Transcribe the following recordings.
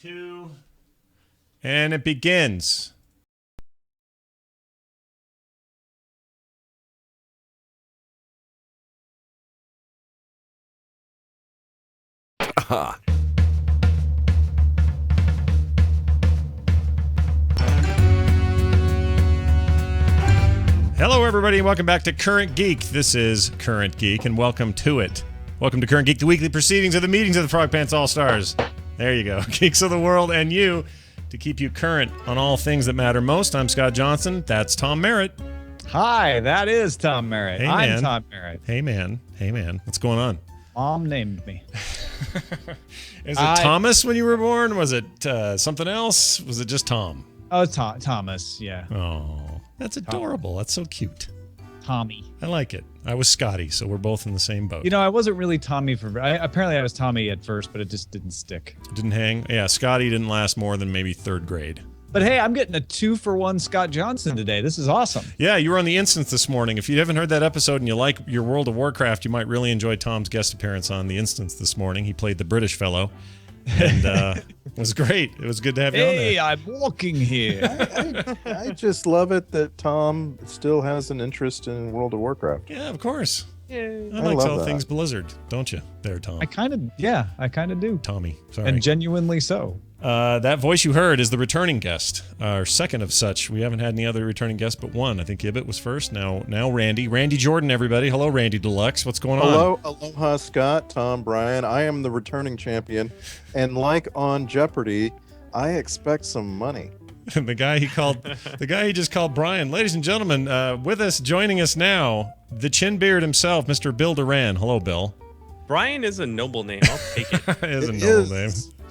2, and it begins. Hello, everybody, and welcome back to Current Geek. This is Current Geek, and welcome to it. Welcome to Current Geek, the weekly proceedings of the meetings of the FROGPANTS All-Stars. There you go. Geeks of the world and you, to keep you current on all things that matter most. I'm Scott Johnson. That's Tom Merritt. Hi, that is Tom Merritt. Hey, I'm man. Tom Merritt. Hey, man. Hey, man. What's going on? Mom named me. Is it Thomas when you were born? Was it something else? Was it just Tom? Oh, Thomas, yeah. Oh, that's adorable. That's so cute. Tommy. I like it. I was Scotty, so we're both in the same boat. You know, I wasn't really Tommy apparently I was Tommy at first, but it just didn't stick. Didn't hang? Yeah, Scotty didn't last more than maybe 3rd grade. But hey, I'm getting a 2-for-1 Scott Johnson today. This is awesome. Yeah, you were on the Instance this morning. If you haven't heard that episode and you like your World of Warcraft, you might really enjoy Tom's guest appearance on the Instance this morning. He played the British fellow, and it was great. It was good to have you on there. Hey, I'm walking here. I just love it that Tom still has an interest in World of Warcraft. Yeah, of course. Yay. I like all that. things Blizzard, don't you, there, Tom? I kind of do. Tommy, sorry. And genuinely so. That voice you heard is the returning guest, our second of such. We haven't had any other returning guests but one. I think Ibbott was first. Now Randy. Randy Jordan, everybody. Hello, Randy Deluxe. What's going on? Hello, aloha, Scott, Tom, Brian. I am the returning champion, and like on Jeopardy, I expect some money. the guy he just called Brian. Ladies and gentlemen, with us, joining us now, the chin beard himself, Mr. Bill Duran. Hello, Bill. Brian is a noble name. I'll take it. It is a noble name.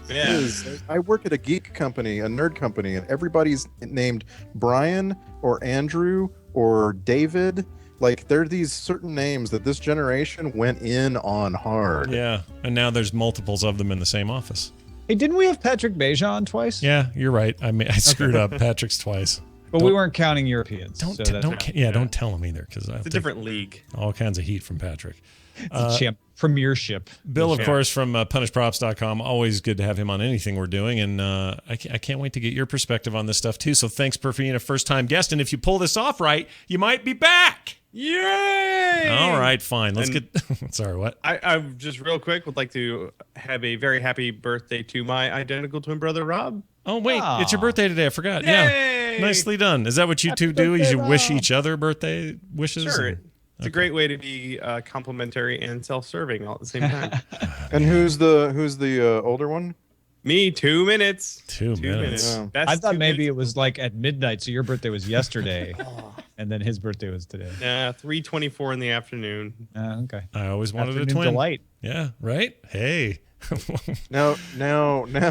Yeah. I work at a geek company, a nerd company, and everybody's named Brian or Andrew or David. Like, there are these certain names that this generation went in on hard. Yeah, and now there's multiples of them in the same office. Hey, didn't we have Patrick Bejan twice? Yeah, you're right. I screwed up. Patrick's twice. But we weren't counting Europeans. Don't tell him either, because It's a different league. All kinds of heat from Patrick. Premiership. Bill, of course, from punishprops.com. Always good to have him on anything we're doing, and I can't wait to get your perspective on this stuff too. So thanks for being a first-time guest, and if you pull this off right, you might be back. Yay! All right, fine. Let's get. Sorry, what? I just real quick would like to have a very happy birthday to my identical twin brother Rob. Oh wait, It's your birthday today. I forgot. Yay! Yeah, nicely done. Is that what you two do? You wish each other birthday wishes? Sure. It's a great way to be complimentary and self-serving all at the same time. And who's the older one? Me, 2 minutes. 2 minutes. Yeah. I thought maybe it was like at midnight, so your birthday was yesterday, and then his birthday was today. 3:24 in the afternoon. Okay. I always wanted a Afternoon twin. delight. Yeah, right? Hey. Now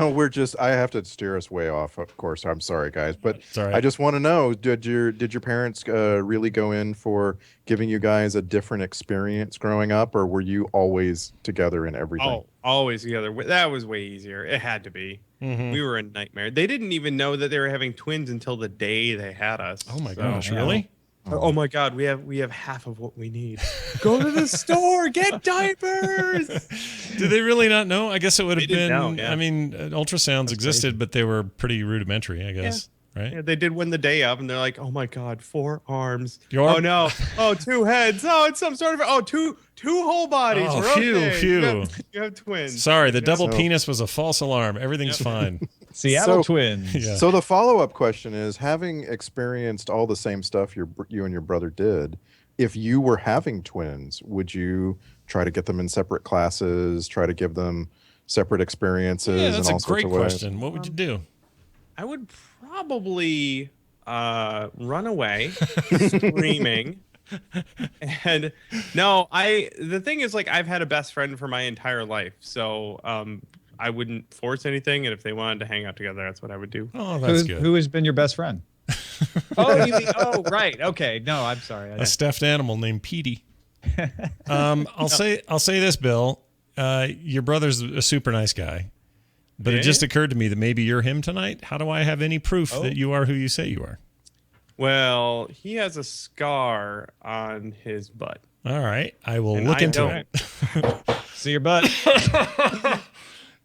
we're just. I have to steer us way off. Of course, I'm sorry, guys, but Sorry. I just want to know: did your parents really go in for giving you guys a different experience growing up, or were you always together in everything? Oh, always together. That was way easier. It had to be. Mm-hmm. We were a nightmare. They didn't even know that they were having twins until the day they had us. Oh my So- gosh, really? Oh my God, we have half of what we need. Go to the store, get diapers. Did they really not know? I guess it would have They didn't been. know, yeah. I mean, ultrasounds existed, but they were pretty rudimentary, I guess. Right? Yeah, they did one the day of, and they're like, "Oh my God, 4 arms. Your- Oh no. Oh, 2 heads. Oh, it's some sort of. two whole bodies. Oh, We're phew, okay. phew. You have twins. Sorry, the double So- penis was a false alarm. Everything's fine. Seattle So- Twins. Yeah. So the follow-up question is, having experienced all the same stuff you and your brother did, if you were having twins, would you try to get them in separate classes, try to give them separate experiences? Yeah, that's in all a great sorts of ways? question. What would you do? I would probably run away, screaming. And no, the thing is, like, I've had a best friend for my entire life, so I wouldn't force anything, and if they wanted to hang out together, that's what I would do. Oh, that's good. Who has been your best friend? Oh, right. Okay. No, I'm sorry. A stuffed animal named Petey. I'll say this, Bill. Your brother's a super nice guy, but it just occurred to me that maybe you're him tonight. How do I have any proof that you are who you say you are? Well, he has a scar on his butt. All right, I will And look I into don't. it. See your butt.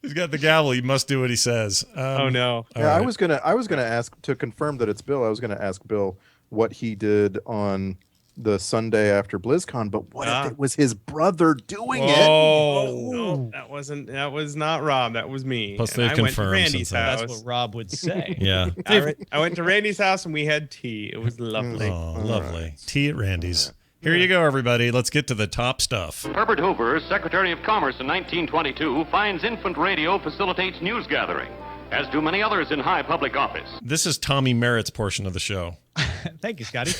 He's got the gavel. You must do what he says. Oh no. Yeah, right. I was gonna ask to confirm that it's Bill. I was gonna ask Bill what he did on the Sunday after BlizzCon, but what if it was his brother doing it? No, that was not Rob. That was me. Plus And they've I went to confirmed Randy's since then. house. That's what Rob would say. Yeah. I went to Randy's house and we had tea. It was lovely. Oh, lovely. Tea at Randy's. Here you go, everybody. Let's get to the top stuff. Herbert Hoover, Secretary of Commerce in 1922, finds infant radio facilitates news gathering, as do many others in high public office. This is Tommy Merritt's portion of the show. Thank you, Scotty.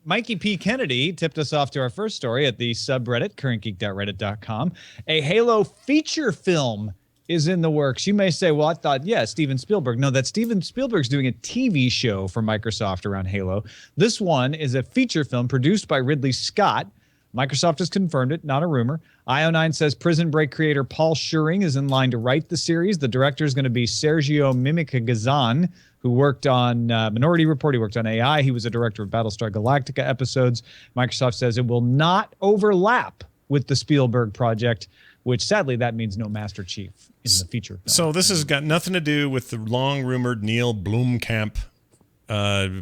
Mikey P. Kennedy tipped us off to our first story at the subreddit, currentgeek.reddit.com. A Halo feature film is in the works. You may say, well, I thought, yeah, Steven Spielberg. No, that Steven Spielberg's doing a TV show for Microsoft around Halo. This one is a feature film produced by Ridley Scott. Microsoft has confirmed it, not a rumor. IO9 says Prison Break creator Paul Scheuring is in line to write the series. The director is going to be Sergio Mimica-Gazan, who worked on Minority Report. He worked on AI. He was a director of Battlestar Galactica episodes. Microsoft says it will not overlap with the Spielberg project, which sadly that means no Master Chief in the feature film. So this has got nothing to do with the long-rumored Neil Blomkamp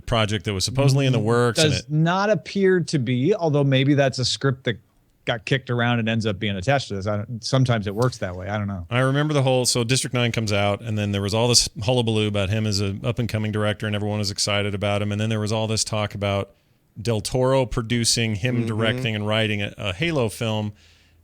project that was supposedly in the works. Does not appear to be, although maybe that's a script that got kicked around and ends up being attached to this. Sometimes it works that way. I don't know. I remember so District 9 comes out, and then there was all this hullabaloo about him as an up-and-coming director, and everyone was excited about him. And then there was all this talk about Del Toro producing, him directing and writing a Halo film.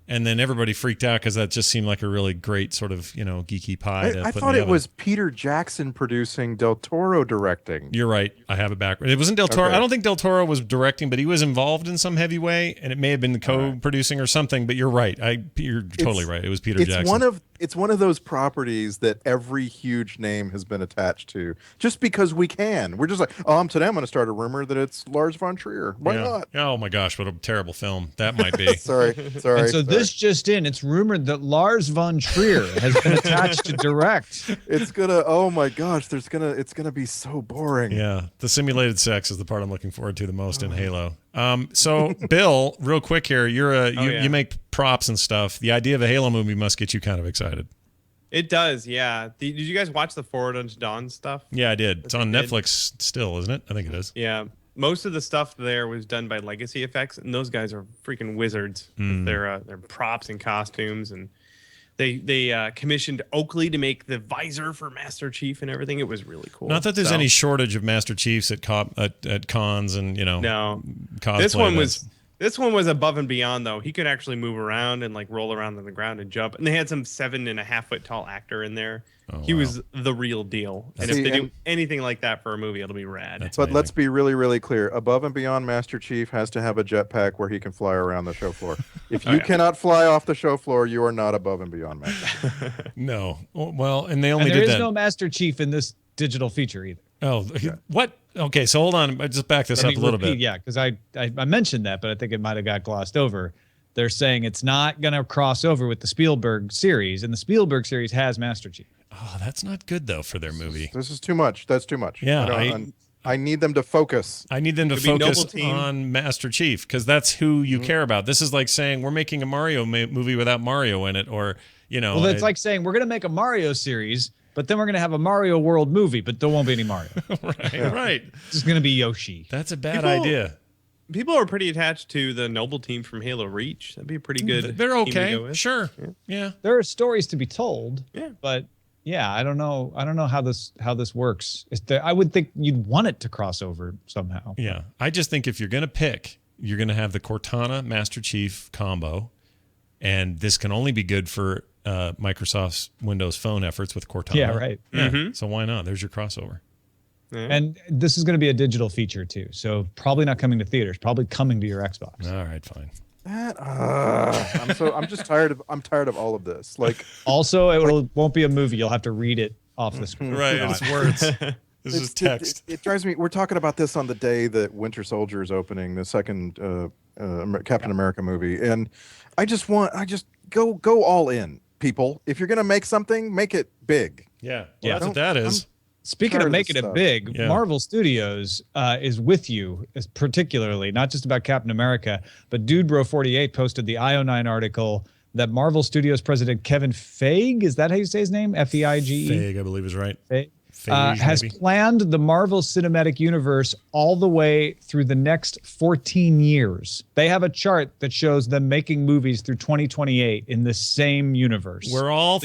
And then everybody freaked out because that just seemed like a really great sort of, geeky pie. I thought it was Peter Jackson producing, Del Toro directing. You're right. I have it backwards. It wasn't Del Toro. Okay. I don't think Del Toro was directing, but he was involved in some heavy way, and it may have been co-producing or something. But you're right. You're totally right. It was Peter Jackson. It's one of those properties that every huge name has been attached to, just because we can. We're just like, today I'm going to start a rumor that it's Lars von Trier. Why not? Oh my gosh, what a terrible film that might be. Sorry. And so this just in, it's rumored that Lars von Trier has been attached to direct. It's gonna. Oh my gosh, it's gonna be so boring. Yeah, the simulated sex is the part I'm looking forward to the most in Halo. So Bill, real quick here, you make props and stuff. The idea of a Halo movie must get you kind of excited. It does, yeah. Did you guys watch the Forward Unto Dawn stuff? Yeah, I did. It's on Netflix still, isn't it? I think it is. Yeah. Most of the stuff there was done by Legacy Effects, and those guys are freaking wizards with their props and costumes. And they commissioned Oakley to make the visor for Master Chief and everything. It was really cool. Not that there's any shortage of Master Chiefs at cons and no. cosplay. This one was above and beyond, though. He could actually move around and like roll around on the ground and jump. And they had some 7.5 foot tall actor in there. He was the real deal. And if they do anything like that for a movie, it'll be rad. But let's be really, really clear. Above and beyond, Master Chief has to have a jetpack where he can fly around the show floor. If you cannot fly off the show floor, you are not above and beyond Master Chief. No. Well, and they only And did there that. is no Master Chief in this digital feature either. Oh, what? Okay, so hold on. I just back this up a little bit. Yeah, because I mentioned that, but I think it might have got glossed over. They're saying it's not going to cross over with the Spielberg series, and the Spielberg series has Master Chief. Oh, that's not good, though, for their movie. This is too much. That's too much. Yeah, I need them to focus. I need them to focus on Master Chief, because that's who you care about. This is like saying we're making a Mario movie without Mario in it, or, Well, it's like saying we're going to make a Mario series, but then we're going to have a Mario World movie, but there won't be any Mario. Right. It's going to be Yoshi. That's a bad idea. People are pretty attached to the Noble team from Halo Reach. That'd be a pretty good. They're team to okay. go with. Sure. Yeah. There are stories to be told. Yeah. But yeah, I don't know how this works. I would think you'd want it to cross over somehow. Yeah. I just think if you're going to pick, you're going to have the Cortana Master Chief combo, and this can only be good for Microsoft's Windows Phone efforts with Cortana. Yeah, right. Yeah. So why not? There's your crossover. Yeah. And this is going to be a digital feature too, so probably not coming to theaters. Probably coming to your Xbox. All right, fine. I'm just tired of all of this. Like, also, it won't be a movie. You'll have to read it off the screen. Right, it's words. This is text. It drives me. We're talking about this on the day that Winter Soldier is opening, the second Captain America movie, and I just go all in, people. If you're gonna make something, make it big. Yeah, that's what that is. Speaking of making it stuff. big, Marvel Studios is with you, particularly, not just about Captain America, but Dude Bro 48 posted the IO9 article that Marvel Studios president Kevin Feige, is that how you say his name? F-E-I-G-E? Feige, I believe is right. Has planned the Marvel Cinematic Universe all the way through the next 14 years. They have a chart that shows them making movies through 2028 in the same universe. We're all...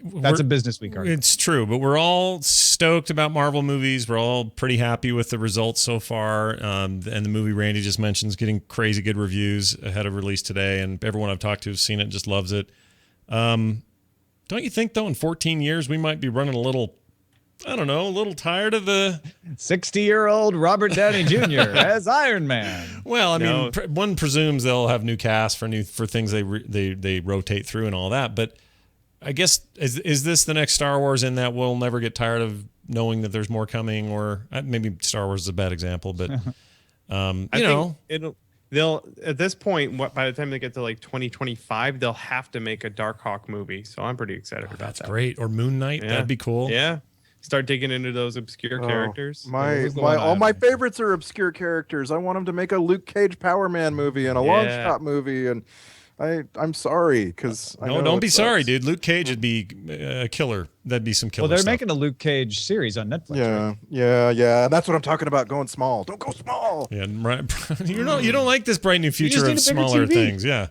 That's a Business Week article. It's true, but we're all stoked about Marvel movies. We're all pretty happy with the results so far. And the movie Randy just mentioned is getting crazy good reviews ahead of release today, and everyone I've talked to has seen it and just loves it. Don't you think, though, in 14 years we might be running a little tired of the 60-year-old Robert Downey Jr. as Iron Man? Well, I mean, one presumes they'll have new casts for things they rotate through and all that, but I guess is this the next Star Wars in that we'll never get tired of knowing that there's more coming? Or maybe Star Wars is a bad example, but they'll at this point, by the time they get to like 2025, they'll have to make a Darkhawk movie. So I'm pretty excited about that. That's great. Or Moon Knight, that'd be cool. Yeah, start digging into those obscure characters. All my favorites are obscure characters. I want them to make a Luke Cage Power Man movie and a long shot movie and. I'm sorry, because don't be sorry, dude. Luke Cage would be a killer. That'd be some killer. Well, they're stuff. making a Luke Cage series on Netflix. Yeah, right? yeah. That's what I'm talking about. Going small. Don't go small. Yeah, right. You don't like this bright new future of smaller things. Yeah.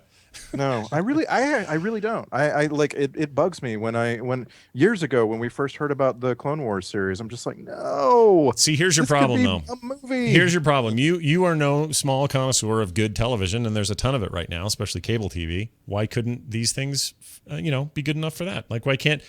No, I really don't. I like it. It bugs me when years ago when we first heard about the Clone Wars series. I'm just like, no. See, here's your problem, though. A movie. Here's your problem. You are no small connoisseur of good television, and there's a ton of it right now, especially cable TV. Why couldn't these things, be good enough for that? Like, why can't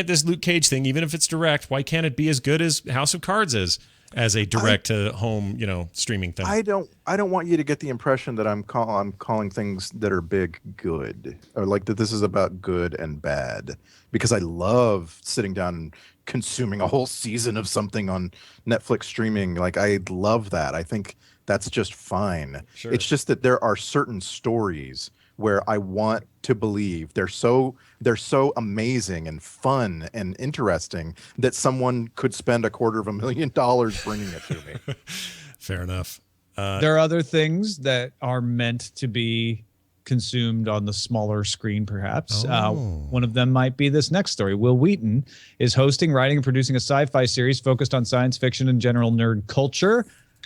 this Luke Cage thing, even if it's direct, why can't it be as good as House of Cards is? As a direct to home, streaming thing. I don't want you to get the impression that I'm calling things that are big good, or like that this is about good and bad, because I love sitting down and consuming a whole season of something on Netflix streaming. Like, I love that. I think that's just fine. Sure. It's just that there are certain stories where I want to believe they're so amazing and fun and interesting that someone could spend $250,000 bringing it to me. Fair enough. There are other things that are meant to be consumed on the smaller screen, perhaps. One of them might be this next story. Wil Wheaton is hosting, writing, and producing a sci-fi series focused on science fiction and general nerd culture.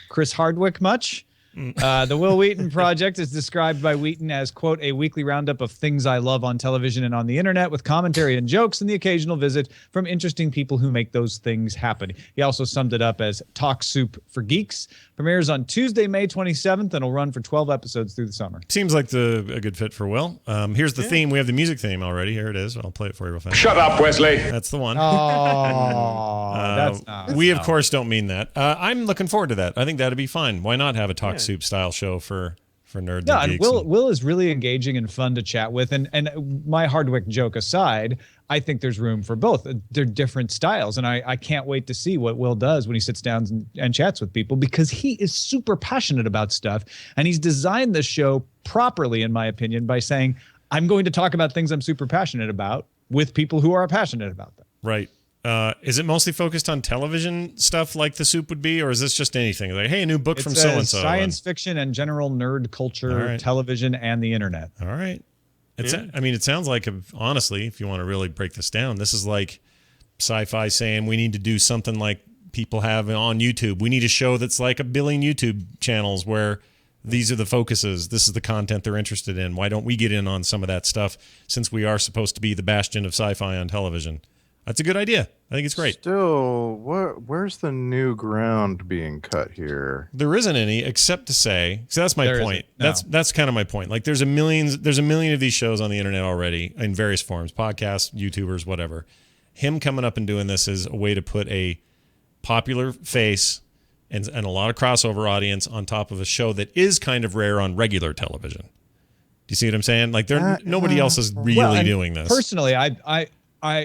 Chris Hardwick much? The Wil Wheaton project is described by Wheaton as, quote, a weekly roundup of things I love on television and on the internet with commentary and jokes and the occasional visit from interesting people who make those things happen. He also summed it up as Talk Soup for Geeks. Premieres on Tuesday, May 27th, and will run for 12 episodes through the summer. Seems like a good fit for Will. Here's the theme. We have the music theme already. Here it is. I'll play it for you real fast. Shut up, Wesley. That's the one. Oh, that's not. We, of course, don't mean that. I'm looking forward to that. I think that'd be fun. Why not have a Talk Soup style show for nerds and geeks? Will is really engaging and fun to chat with. And my Hardwick joke aside, I think there's room for both. They're different styles. And I can't wait to see what Will does when he sits down and chats with people, because he is super passionate about stuff. And he's designed the show properly, in my opinion, by saying, I'm going to talk about things I'm super passionate about with people who are passionate about them. Right. Is it mostly focused on television stuff like the soup would be, or is this just anything? Like, hey, a new book from so-and-so. Science fiction and general nerd culture, television, and the internet. All right. It sounds like, honestly, if you want to really break this down, this is like Syfy saying we need to do something like people have on YouTube. We need a show that's like 1 billion YouTube channels where these are the focuses. This is the content they're interested in. Why don't we get in on some of that stuff, since we are supposed to be the bastion of sci-fi on television? That's a good idea. I think it's great. Still, where's the new ground being cut here? There isn't any, except to say, so that's my point. No. That's kind of my point. Like, there's a million of these shows on the internet already in various forms, podcasts, YouTubers, whatever. Him coming up and doing this is a way to put a popular face and a lot of crossover audience on top of a show that is kind of rare on regular television. Do you see what I'm saying? Like, nobody else is really doing this. Personally,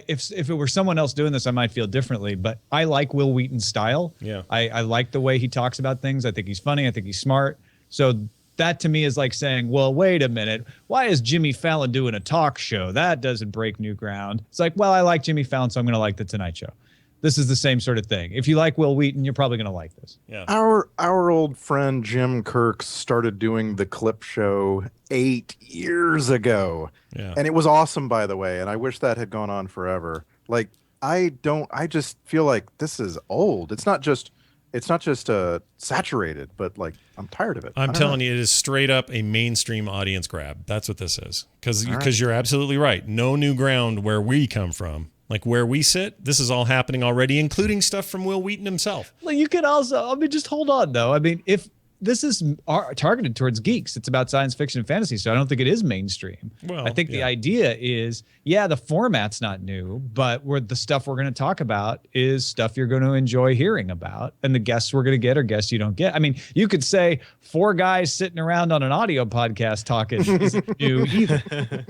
if it were someone else doing this, I might feel differently, but I like Wil Wheaton's style. Yeah. I like the way he talks about things. I think he's funny. I think he's smart. So that to me is like saying, well, wait a minute. Why is Jimmy Fallon doing a talk show? That doesn't break new ground. It's like, well, I like Jimmy Fallon, so I'm going to like The Tonight Show. this is the same sort of thing. If you like Wil Wheaton, you're probably going to like this. Yeah. Our old friend Jim Kirk started doing the clip show 8 years ago. Yeah. And it was awesome, by the way, and I wish that had gone on forever. Like, I just feel like this is old. It's not just saturated, but like I'm tired of it. I'm telling you, it is straight up a mainstream audience grab. That's what this is. Because you're absolutely right. No new ground where we come from. Like where we sit, this is all happening already, including stuff from Wil Wheaton himself. Well, you can also, just hold on though. I mean, if this is targeted towards geeks, it's about science fiction and fantasy, so I don't think it is mainstream. Well, I think the idea is, the format's not new, but the stuff we're going to talk about is stuff you're going to enjoy hearing about, and the guests we're going to get are guests you don't get. I mean, you could say 4 guys sitting around on an audio podcast talking isn't new either.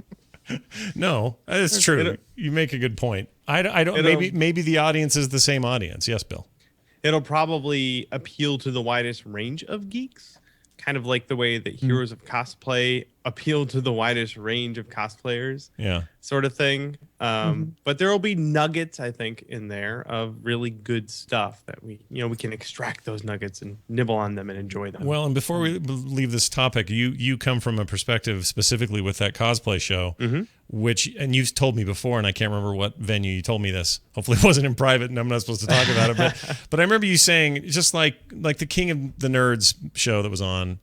No, that's true. You make a good point. I don't. Maybe the audience is the same audience. Yes, Bill. It'll probably appeal to the widest range of geeks, kind of like the way that Heroes of Cosplay appeal to the widest range of cosplayers. Yeah. Sort of thing. But there will be nuggets, I think, in there of really good stuff that we can extract those nuggets and nibble on them and enjoy them. Well, and before we leave this topic, you come from a perspective specifically with that cosplay show, and you've told me before, and I can't remember what venue you told me this. Hopefully it wasn't in private and I'm not supposed to talk about it. But I remember you saying, just like the King of the Nerds show that was on,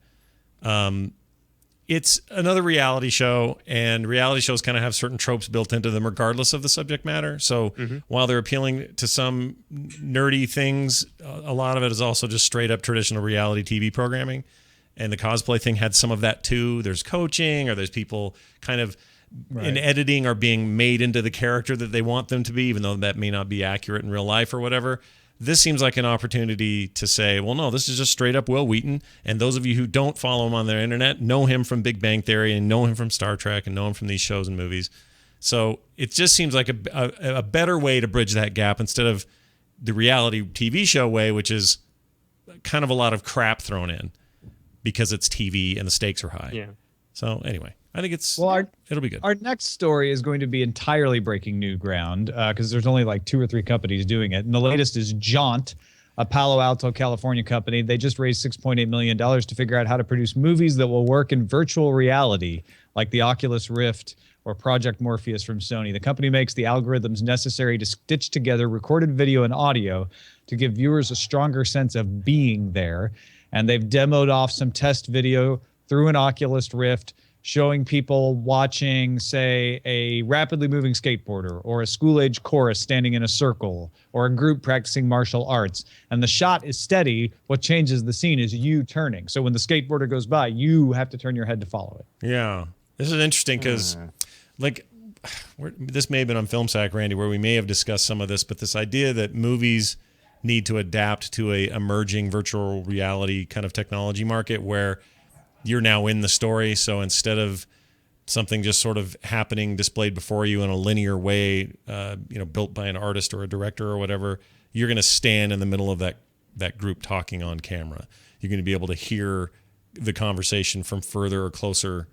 it's another reality show, and reality shows kind of have certain tropes built into them regardless of the subject matter. So while they're appealing to some nerdy things, a lot of it is also just straight up traditional reality TV programming. And the cosplay thing had some of that too. There's coaching, or there's people kind of in editing are being made into the character that they want them to be, even though that may not be accurate in real life or whatever. This seems like an opportunity to say, well, no, this is just straight up Wil Wheaton. And those of you who don't follow him on their internet know him from Big Bang Theory and know him from Star Trek and know him from these shows and movies. So it just seems like a better way to bridge that gap instead of the reality TV show way, which is kind of a lot of crap thrown in because it's TV and the stakes are high. Yeah. So anyway, I think it'll be good. Our next story is going to be entirely breaking new ground because there's only like 2 or 3 companies doing it. And the latest is Jaunt, a Palo Alto, California company. They just raised $6.8 million to figure out how to produce movies that will work in virtual reality, like the Oculus Rift or Project Morpheus from Sony. The company makes the algorithms necessary to stitch together recorded video and audio to give viewers a stronger sense of being there. And they've demoed off some test video through an Oculus Rift, showing people watching, say, a rapidly moving skateboarder or a school-age chorus standing in a circle or a group practicing martial arts. And the shot is steady. What changes the scene is you turning. So when the skateboarder goes by, you have to turn your head to follow it. Yeah. This is interesting because, this may have been on Film Sack, Randy, where we may have discussed some of this, but this idea that movies need to adapt to a emerging virtual reality kind of technology market where you're now in the story. So instead of something just sort of happening, displayed before you in a linear way, built by an artist or a director or whatever, you're going to stand in the middle of that group talking on camera. You're going to be able to hear the conversation from further or closer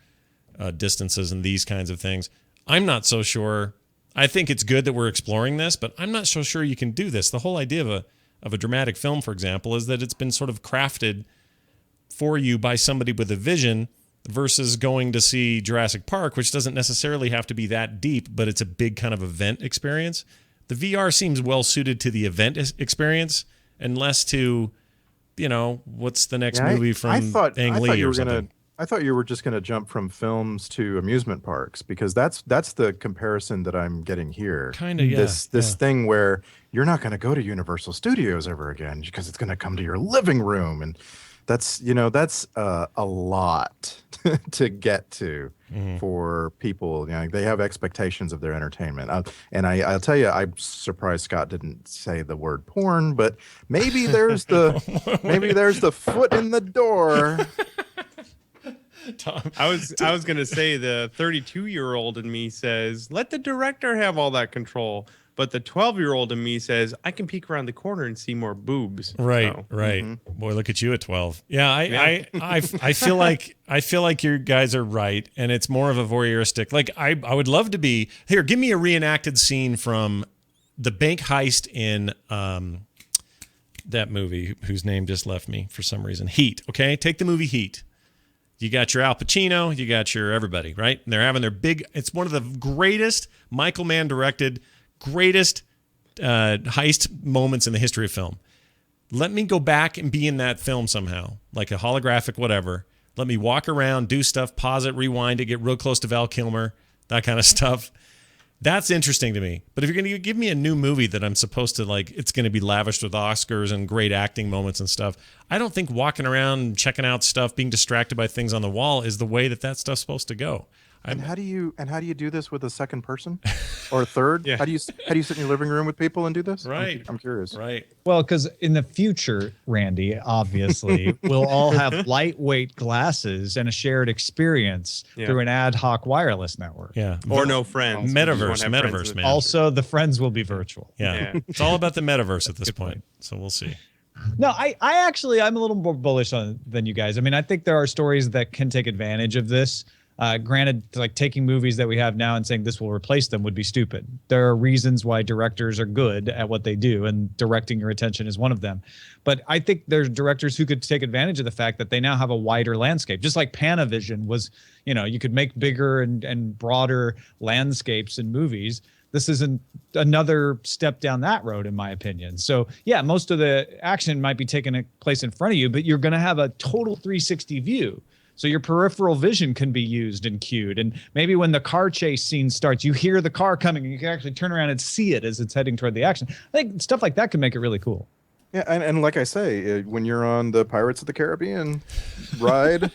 distances and these kinds of things. I'm not so sure. I think it's good that we're exploring this, but I'm not so sure you can do this. The whole idea of a dramatic film, for example, is that it's been sort of crafted for you by somebody with a vision versus going to see Jurassic Park, which doesn't necessarily have to be that deep, but it's a big kind of event experience. The VR seems well suited to the event experience and less to, what's the next movie from Ang Lee or something. I thought you were just going to jump from films to amusement parks because that's the comparison that I'm getting here. Kind of, yeah. This thing where you're not going to go to Universal Studios ever again because it's going to come to your living room, and that's a lot to get to for people. They have expectations of their entertainment, and I'll tell you, I'm surprised Scott didn't say the word porn, but maybe there's the foot in the door. Tom. I was gonna say the 32-year-old in me says, let the director have all that control. But the 12-year-old in me says, I can peek around the corner and see more boobs. Right, so. Right. Boy, look at you at 12. Yeah, I feel like you guys are right, and it's more of a voyeuristic. Like I would love to be here. Give me a reenacted scene from the bank heist in that movie whose name just left me for some reason. Heat. Okay, take the movie Heat. You got your Al Pacino, you got your everybody, right? And they're having their big. It's one of the greatest Michael Mann directed, greatest heist moments in the history of film. Let me go back and be in that film somehow, like a holographic whatever. Let me walk around, do stuff, pause it, rewind it, get real close to Val Kilmer, that kind of stuff. That's interesting to me. But if you're going to give me a new movie that I'm supposed to like, it's going to be lavished with Oscars and great acting moments and stuff. I don't think walking around, checking out stuff, being distracted by things on the wall is the way that stuff's supposed to go. And how do you do this with a second person or a third? Yeah. How do you sit in your living room with people and do this? Right. I'm curious. Right. Well, because in the future, Randy, obviously, we'll all have lightweight glasses and a shared experience through an ad hoc wireless network. Yeah. Or no friends. Metaverse, man. Also, the friends will be virtual. Yeah. It's all about the metaverse at this point. So we'll see. No, I'm a little more bullish than you guys. I mean, I think there are stories that can take advantage of this. Granted, like taking movies that we have now and saying this will replace them would be stupid. There are reasons why directors are good at what they do, and directing your attention is one of them. But I think there's directors who could take advantage of the fact that they now have a wider landscape. Just like Panavision was, you could make bigger and broader landscapes in movies. This isn't another step down that road, in my opinion. So, yeah, most of the action might be taking place in front of you, but you're going to have a total 360 view. So your peripheral vision can be used and cued. And maybe when the car chase scene starts, you hear the car coming and you can actually turn around and see it as it's heading toward the action. I think stuff like that could make it really cool. Yeah, and like I say, when you're on the Pirates of the Caribbean ride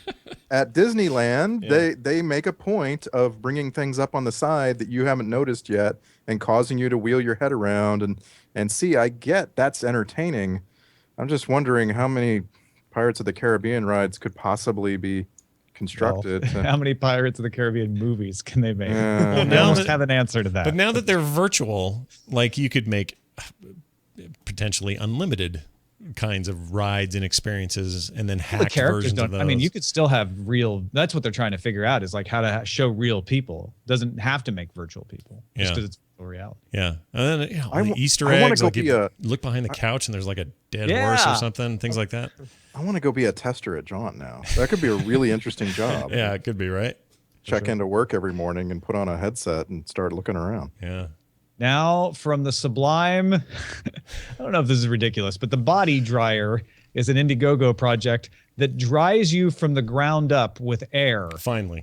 at Disneyland, they make a point of bringing things up on the side that you haven't noticed yet and causing you to wheel your head around and see. I get that's entertaining. I'm just wondering how many Pirates of the Caribbean rides could possibly be constructed. Well, how many Pirates of the Caribbean movies can they make? Well, they almost have an answer to that. But now that they're virtual, like you could make potentially unlimited kinds of rides and experiences and then hack versions of those. I mean, you could still have real. That's what they're trying to figure out is like how to show real people. Doesn't have to make virtual people just because it's virtual reality. Yeah, and then all the Easter eggs. Like you look behind the couch and there's like a dead horse or something. Things like that. I want to go be a tester at Jaunt now. That could be a really interesting job. Yeah, it could be, right? Check into work every morning and put on a headset and start looking around. Yeah. Now from the sublime, I don't know if this is ridiculous, but the body dryer is an Indiegogo project that dries you from the ground up with air. Finally.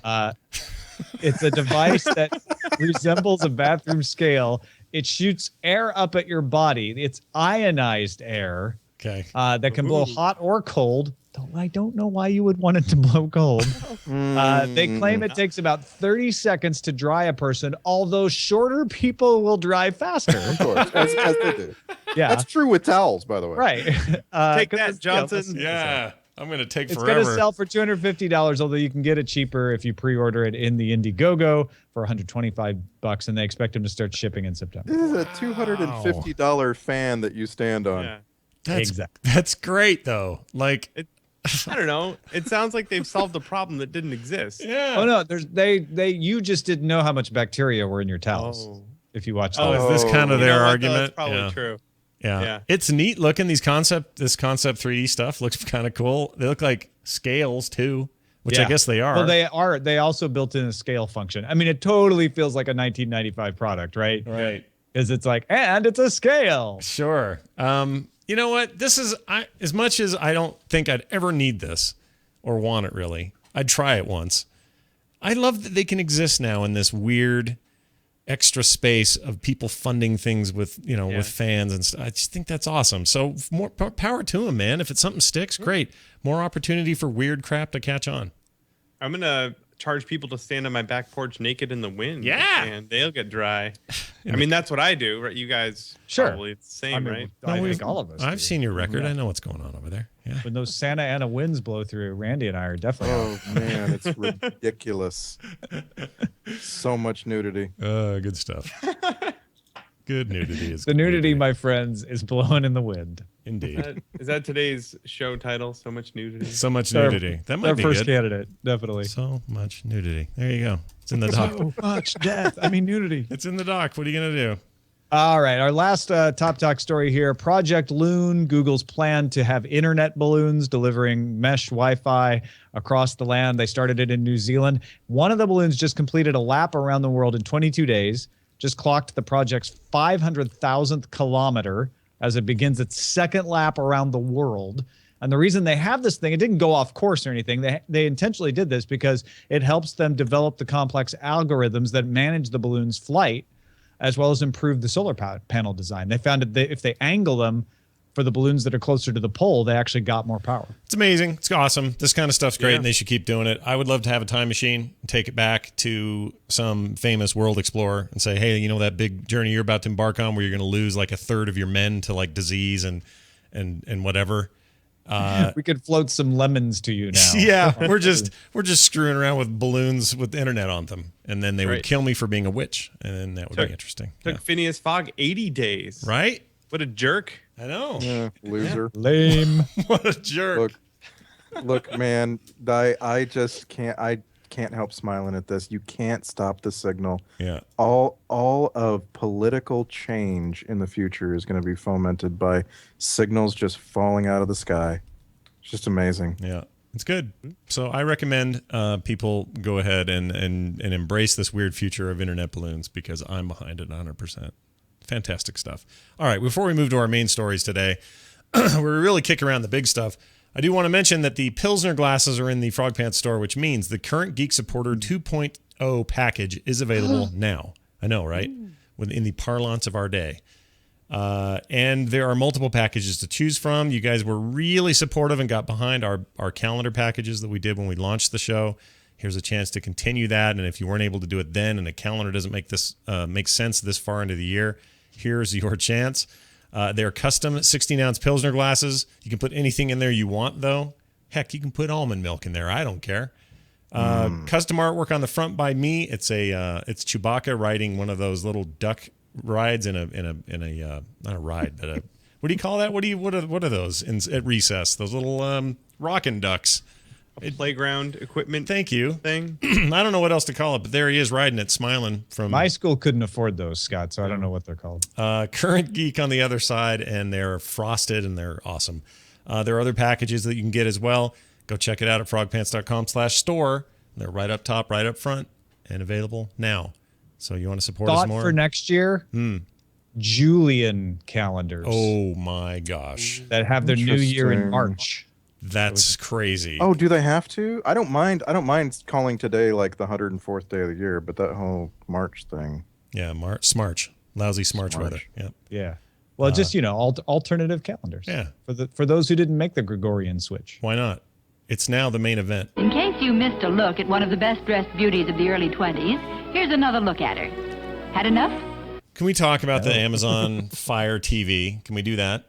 It's a device that resembles a bathroom scale. It shoots air up at your body. It's ionized air. Okay. That can blow hot or cold. I don't know why you would want it to blow cold. They claim it takes about 30 seconds to dry a person, although shorter people will dry faster. Of course, as they do. Yeah. That's true with towels, by the way. Right. Take that, Johnson. Yeah. I'm going to take it's forever. It's going to sell for $250, although you can get it cheaper if you pre-order it in the Indiegogo for $125, and they expect them to start shipping in September. This is a $250 fan that you stand on. Yeah. That's great, though. Like, I don't know. It sounds like they've solved a problem that didn't exist. yeah. Oh no, you just didn't know how much bacteria were in your towels. If you watch Is this kind of their argument? That's probably true. Yeah. It's neat looking. This concept 3D stuff looks kind of cool. They look like scales too, which I guess they are. Well, they are. They also built in a scale function. I mean, it totally feels like a 1995 product, right? Right. Because it's like, and it's a scale. Sure. You know what? This is as much as I don't think I'd ever need this or want it really. I'd try it once. I love that they can exist now in this weird extra space of people funding things with, with fans and stuff. I just think that's awesome. So more power to them, man. If it's something sticks, great. More opportunity for weird crap to catch on. I'm going to charge people to stand on my back porch naked in the wind. Yeah. And they'll get dry. I mean, that's what I do, right? You guys probably it's the same, right? I think all of us. I've seen your record. I know what's going on over there. Yeah. When those Santa Ana winds blow through, Randy and I are definitely. Oh man, it's ridiculous. So much nudity. Good stuff. Good nudity is the nudity, my friends, is blowing in the wind. Indeed. Is that today's show title? So much nudity. So much nudity. That might be our first good. candidate, definitely. So much nudity. There you go. It's in the doc. So much death. I mean, nudity. It's in the doc. What are you gonna do? All right, our last Top Talk story here. Project Loon, Google's plan to have internet balloons delivering mesh Wi-Fi across the land. They started it in New Zealand. One of the balloons just completed a lap around the world in 22 days, just clocked the project's 500,000th kilometer as it begins its second lap around the world. And the reason they have this thing, it didn't go off course or anything. They intentionally did this because it helps them develop the complex algorithms that manage the balloon's flight, as well as improve the solar panel design. They found that if they angle them for the balloons that are closer to the pole, they actually got more power. It's amazing. It's awesome. This kind of stuff's great, and they should keep doing it. I would love to have a time machine, take it back to some famous world explorer and say, hey, you know that big journey you're about to embark on where you're going to lose like a third of your men to like disease and whatever. We could float some lemons to you now. Yeah, we're just screwing around with balloons with the internet on them, and then they would kill me for being a witch, and then that would be interesting. Took Phineas Fogg 80 days. Right? What a jerk. I know. Yeah, loser. Lame. What a jerk. Look, man, I just can't. I can't help smiling at this. You can't stop the signal. Yeah. All of political change in the future is going to be fomented by signals just falling out of the sky. It's just amazing. Yeah. It's good. So I recommend people go ahead and embrace this weird future of internet balloons because I'm behind it 100%. Fantastic stuff. All right, before we move to our main stories today, we're really kicking around the big stuff. I do want to mention that the Pilsner glasses are in the Frog Pants store, which means the current Geek Supporter 2.0 package is available now. I know, right? In the parlance of our day. And there are multiple packages to choose from. You guys were really supportive and got behind our calendar packages that we did when we launched the show. Here's a chance to continue that. And if you weren't able to do it then and the calendar doesn't make sense this far into the year, here's your chance. They're custom 16-ounce Pilsner glasses. You can put anything in there you want, though. Heck, you can put almond milk in there. I don't care. Custom artwork on the front by me. It's Chewbacca riding one of those little duck rides in a not a ride, but what do you call that? What are those at recess? Those little rockin' ducks. Playground equipment. Thank you. Thing. I don't know what else to call it, but there he is riding it, smiling from. My school couldn't afford those, Scott, so I don't know what they're called. Current Geek on the other side, and they're frosted and they're awesome. There are other packages that you can get as well. Go check it out at frogpants.com/store. They're right up top, right up front, and available now. So you want to support us more? For next year? Julian calendars. Oh my gosh. That have their new year in March. That's crazy. Oh, do they have to? I don't mind calling today like the 104th day of the year, but that whole March thing. Yeah, Smarch. Lousy Smarch weather. Yep. Yeah. Well, just, alternative calendars. Yeah. For those who didn't make the Gregorian switch. Why not? It's now the main event. In case you missed a look at one of the best-dressed beauties of the early 20s, here's another look at her. Had enough? Can we talk about the Amazon Fire TV? Can we do that?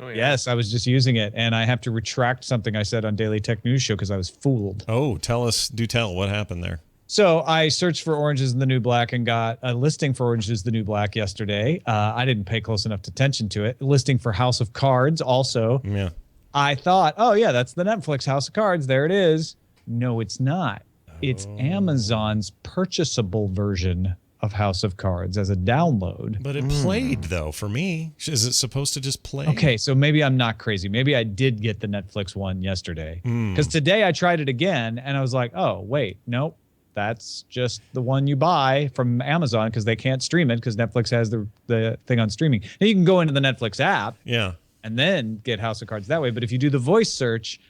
Oh, yeah. Yes, I was just using it, and I have to retract something I said on Daily Tech News Show because I was fooled. Oh, tell what happened there. So I searched for Orange is the New Black and got a listing for Orange is the New Black yesterday. I didn't pay close enough attention to it. Listing for House of Cards also. Yeah. I thought, oh, yeah, that's the Netflix House of Cards. There it is. No, it's not. It's Amazon's purchasable version of House of Cards as a download. But it played, though, for me. Is it supposed to just play? Okay, so maybe I'm not crazy. Maybe I did get the Netflix one yesterday. Because today I tried it again, and I was like, oh, wait, nope. That's just the one you buy from Amazon because they can't stream it because Netflix has the thing on streaming. Now you can go into the Netflix app and then get House of Cards that way. But if you do the voice search,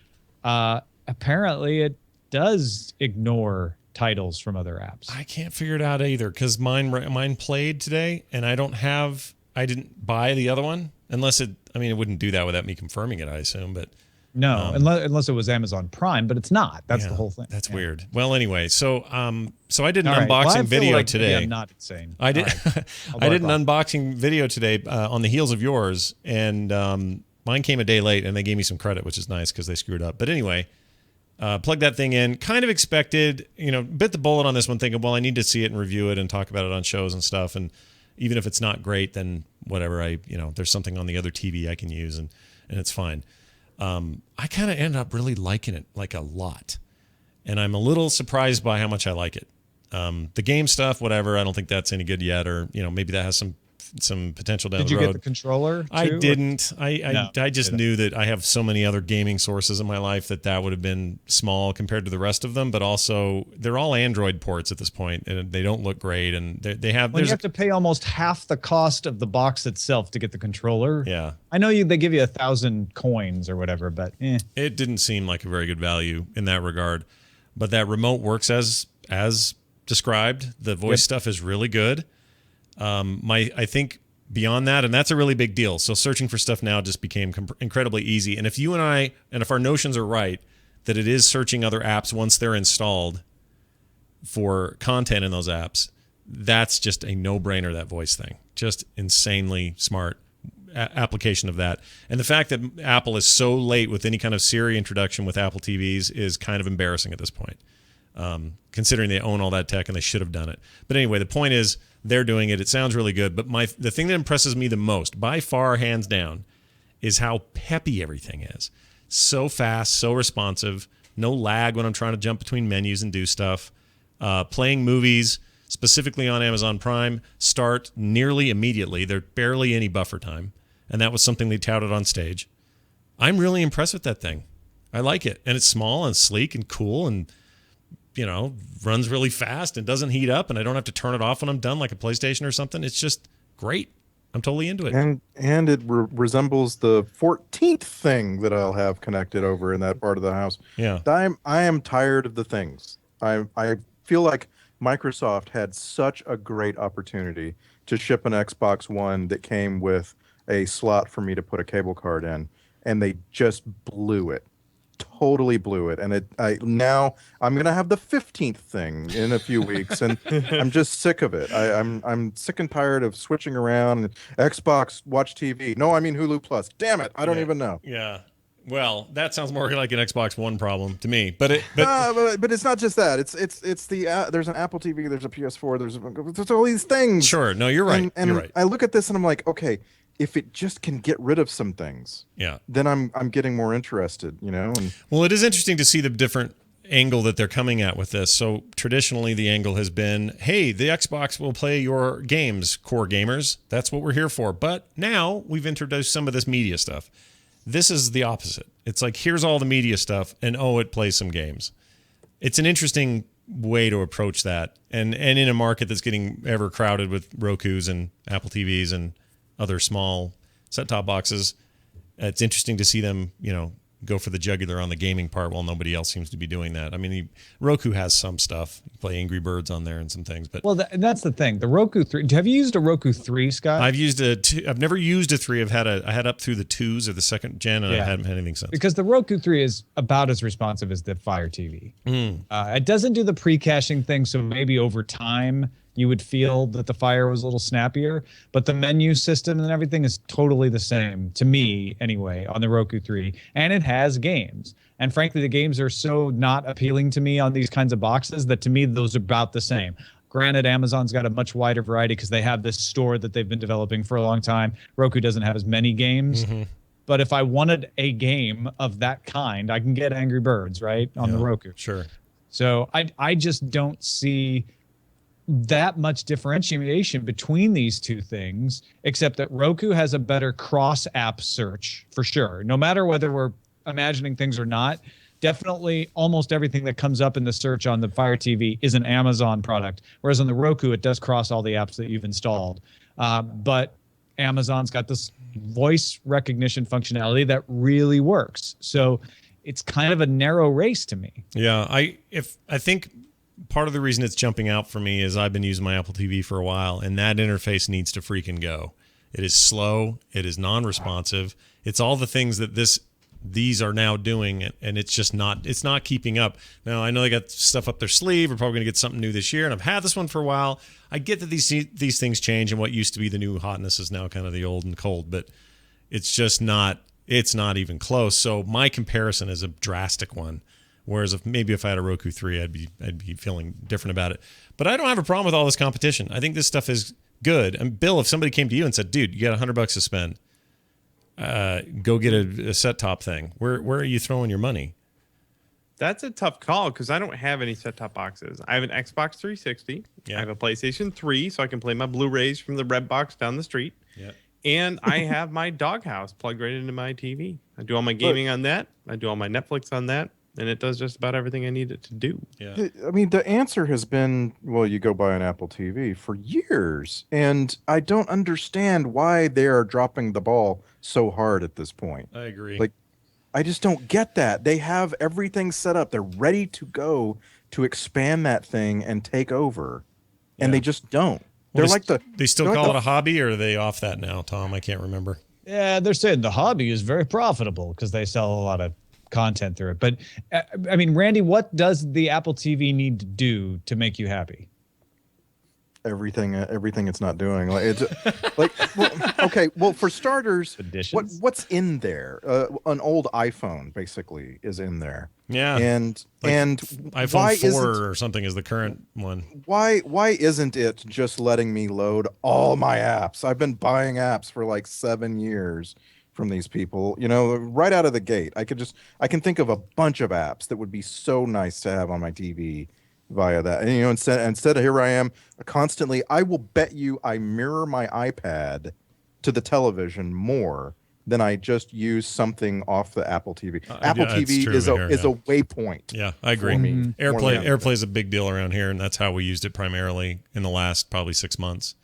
apparently it does ignore titles from other apps. I can't figure it out either because mine played today, and I didn't buy the other one unless it wouldn't do that without me confirming it, I assume, but no, unless it was Amazon Prime, but it's not. That's the whole thing. That's weird. Well, anyway, so I did an unboxing video today. I'm not insane. I did I did an unboxing video today on the heels of yours, and mine came a day late, and they gave me some credit, which is nice because they screwed up. But anyway, plug that thing in. Kind of expected, bit the bullet on this one, thinking, well, I need to see it and review it and talk about it on shows and stuff. And even if it's not great, then whatever. There's something on the other TV I can use, and it's fine. I kind of ended up really liking it like a lot, and I'm a little surprised by how much I like it. The game stuff, whatever, I don't think that's any good yet, or maybe that has some some potential down Did the road. you get the controller too, I didn't. No, I just knew that I have so many other gaming sources in my life that would have been small compared to the rest of them. But also, they're all Android ports at this point, and they don't look great. And they have. When you have to pay almost half the cost of the box itself to get the controller. Yeah. I know they give you 1,000 coins or whatever, but it didn't seem like a very good value in that regard. But that remote works as described. The voice stuff is really good. I think beyond that, and that's a really big deal. So searching for stuff now just became incredibly easy. And if you and if our notions are right, that it is searching other apps once they're installed for content in those apps, that's just a no-brainer, that voice thing. Just insanely smart application of that. And the fact that Apple is so late with any kind of Siri introduction with Apple TVs is kind of embarrassing at this point, considering they own all that tech and they should have done it. But anyway, the point is they're doing it. It sounds really good. But the thing that impresses me the most, by far, hands down, is how peppy everything is. So fast, so responsive, no lag when I'm trying to jump between menus and do stuff. Playing movies, specifically on Amazon Prime, start nearly immediately. There's barely any buffer time. And that was something they touted on stage. I'm really impressed with that thing. I like it. And it's small and sleek and cool and, runs really fast and doesn't heat up, and I don't have to turn it off when I'm done like a PlayStation or something. It's just great. I'm totally into it. And it resembles the 14th thing that I'll have connected over in that part of the house. Yeah. I am tired of the things. I feel like Microsoft had such a great opportunity to ship an Xbox One that came with a slot for me to put a cable card in, and they just blew it. Totally blew it. And now I'm gonna have the 15th thing in a few weeks, and I'm just sick of it. I'm sick and tired of switching around. Xbox Watch TV. No, I mean Hulu Plus. Damn it, I don't even know. Yeah. Well, that sounds more like an Xbox One problem to me. But it's not just that. It's the there's an Apple TV, there's a PS4, there's all these things. Sure. No, you're right. And you're right. I look at this and I'm like, okay, if it just can get rid of some things, then I'm getting more interested, And well, it is interesting to see the different angle that they're coming at with this. So traditionally, the angle has been, hey, the Xbox will play your games, core gamers. That's what we're here for. But now we've introduced some of this media stuff. This is the opposite. It's like, here's all the media stuff, and it plays some games. It's an interesting way to approach that. And in a market that's getting ever crowded with Rokus and Apple TVs and other small set-top boxes, it's interesting to see them, go for the jugular on the gaming part while nobody else seems to be doing that. I mean, Roku has some stuff. You play Angry Birds on there and some things. But that's the thing. The Roku 3. Have you used a Roku 3, Scott? I've never used a 3. I had up through the 2s or the second gen, and I hadn't had anything since. Because the Roku 3 is about as responsive as the Fire TV. It doesn't do the pre-caching thing, so maybe over time you would feel that the Fire was a little snappier, but the menu system and everything is totally the same, to me anyway, on the Roku 3. And it has games. And frankly, the games are so not appealing to me on these kinds of boxes that to me, those are about the same. Granted, Amazon's got a much wider variety because they have this store that they've been developing for a long time. Roku doesn't have as many games. Mm-hmm. But if I wanted a game of that kind, I can get Angry Birds, right, on the Roku. Sure. So I just don't see that much differentiation between these two things, except that Roku has a better cross-app search for sure. No matter whether we're imagining things or not, definitely almost everything that comes up in the search on the Fire TV is an Amazon product, whereas on the Roku, it does cross all the apps that you've installed. But Amazon's got this voice recognition functionality that really works. So it's kind of a narrow race to me. Yeah, I think part of the reason it's jumping out for me is I've been using my Apple TV for a while, and that interface needs to freaking go. It is slow. It is non-responsive. It's all the things that these are now doing, and it's just not keeping up. Now, I know they got stuff up their sleeve. We're probably going to get something new this year, and I've had this one for a while. I get that these things change, and what used to be the new hotness is now kind of the old and cold, but it's just not even close. So my comparison is a drastic one. Whereas if I had a Roku 3, I'd be feeling different about it. But I don't have a problem with all this competition. I think this stuff is good. And Bill, if somebody came to you and said, "Dude, you got $100 to spend, go get a set top thing," where are you throwing your money? That's a tough call because I don't have any set-top boxes. I have an Xbox 360. Yeah. I have a PlayStation 3, so I can play my Blu-rays from the red box down the street. Yeah. And I have my doghouse plugged right into my TV. I do all my gaming on that. I do all my Netflix on that. And it does just about everything I need it to do. Yeah. I mean, the answer has been, well, you go buy an Apple TV for years. And I don't understand why they are dropping the ball so hard at this point. I agree. Like, I just don't get that. They have everything set up. They're ready to go to expand that thing and take over. And they just don't. They're like they still call it a hobby, or are they off that now, Tom? I can't remember. Yeah, they're saying the hobby is very profitable because they sell a lot of content through it. But I mean, Randy, what does the Apple TV need to do to make you happy? everything it's not doing. Like it's like, well, okay, well, for starters, what's in there? An old iPhone basically is in there. Yeah, and iPhone 4 or something is the current one. Why isn't it just letting me load all my apps? I've been buying apps for like 7 years from these people, you know, right out of the gate. I can think of a bunch of apps that would be so nice to have on my TV via that. And, you know, instead of here I am constantly, I will bet you I mirror my iPad to the television more than I just use something off the Apple TV. Apple TV is a waypoint. Yeah, I agree. AirPlay is a big deal around here, and that's how we used it primarily in the last probably 6 months.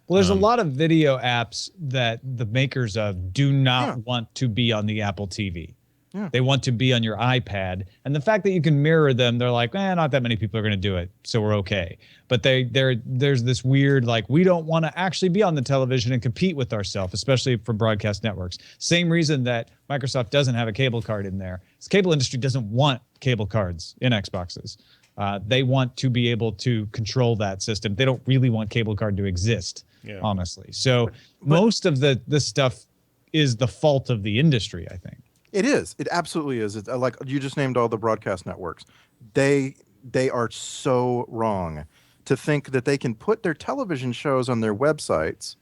Well, there's a lot of video apps that the makers of do not want to be on the Apple TV. Yeah. They want to be on your iPad. And the fact that you can mirror them, they're like, not that many people are going to do it, so we're okay. But there's this weird, like, we don't want to actually be on the television and compete with ourselves, especially for broadcast networks. Same reason that Microsoft doesn't have a cable card in there. The cable industry doesn't want cable cards in Xboxes. They want to be able to control that system. They don't really want cable card to exist, honestly. So most of this stuff is the fault of the industry, I think. It is. It absolutely is. It's like you just named all the broadcast networks. They are so wrong to think that they can put their television shows on their websites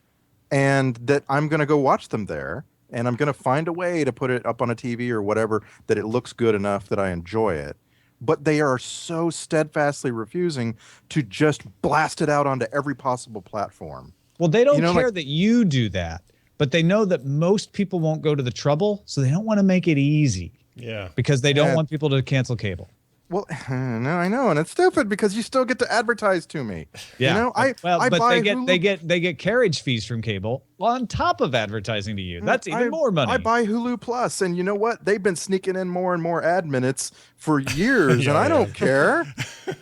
and that I'm going to go watch them there and I'm going to find a way to put it up on a TV or whatever that it looks good enough that I enjoy it. But they are so steadfastly refusing to just blast it out onto every possible platform. Well, they don't care that you do that. But they know that most people won't go to the trouble, so they don't want to make it easy. Yeah. Because they don't want people to cancel cable. Well, no, I know, and it's stupid because you still get to advertise to me. Yeah. You know, they get carriage fees from cable on top of advertising to you. That's even more money. I buy Hulu Plus, and you know what? They've been sneaking in more and more ad minutes for years, and I don't care.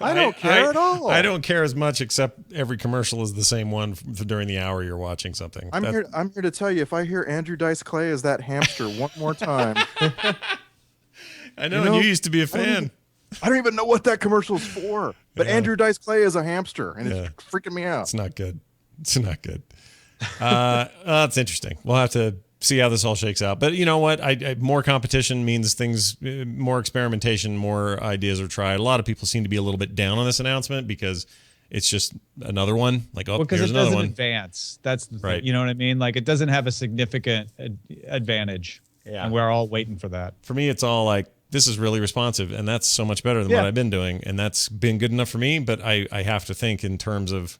I don't care at all. I don't care as much, except every commercial is the same one during the hour you're watching something. I'm here to tell you, if I hear Andrew Dice Clay as that hamster one more time, I know, and you used to be a fan. I don't even know what that commercial's for, but Andrew Dice Clay is a hamster, and it's freaking me out. It's not good. It's not good. It's interesting. We'll have to see how this all shakes out. But you know what? More competition means things, more experimentation, more ideas are tried. A lot of people seem to be a little bit down on this announcement because it's just another one. Like, here's another one. Advance. That's the thing. You know what I mean? Like, it doesn't have a significant advantage. Yeah. And we're all waiting for that. For me, it's all like, this is really responsive, and that's so much better than what I've been doing, and that's been good enough for me. But I have to think in terms of,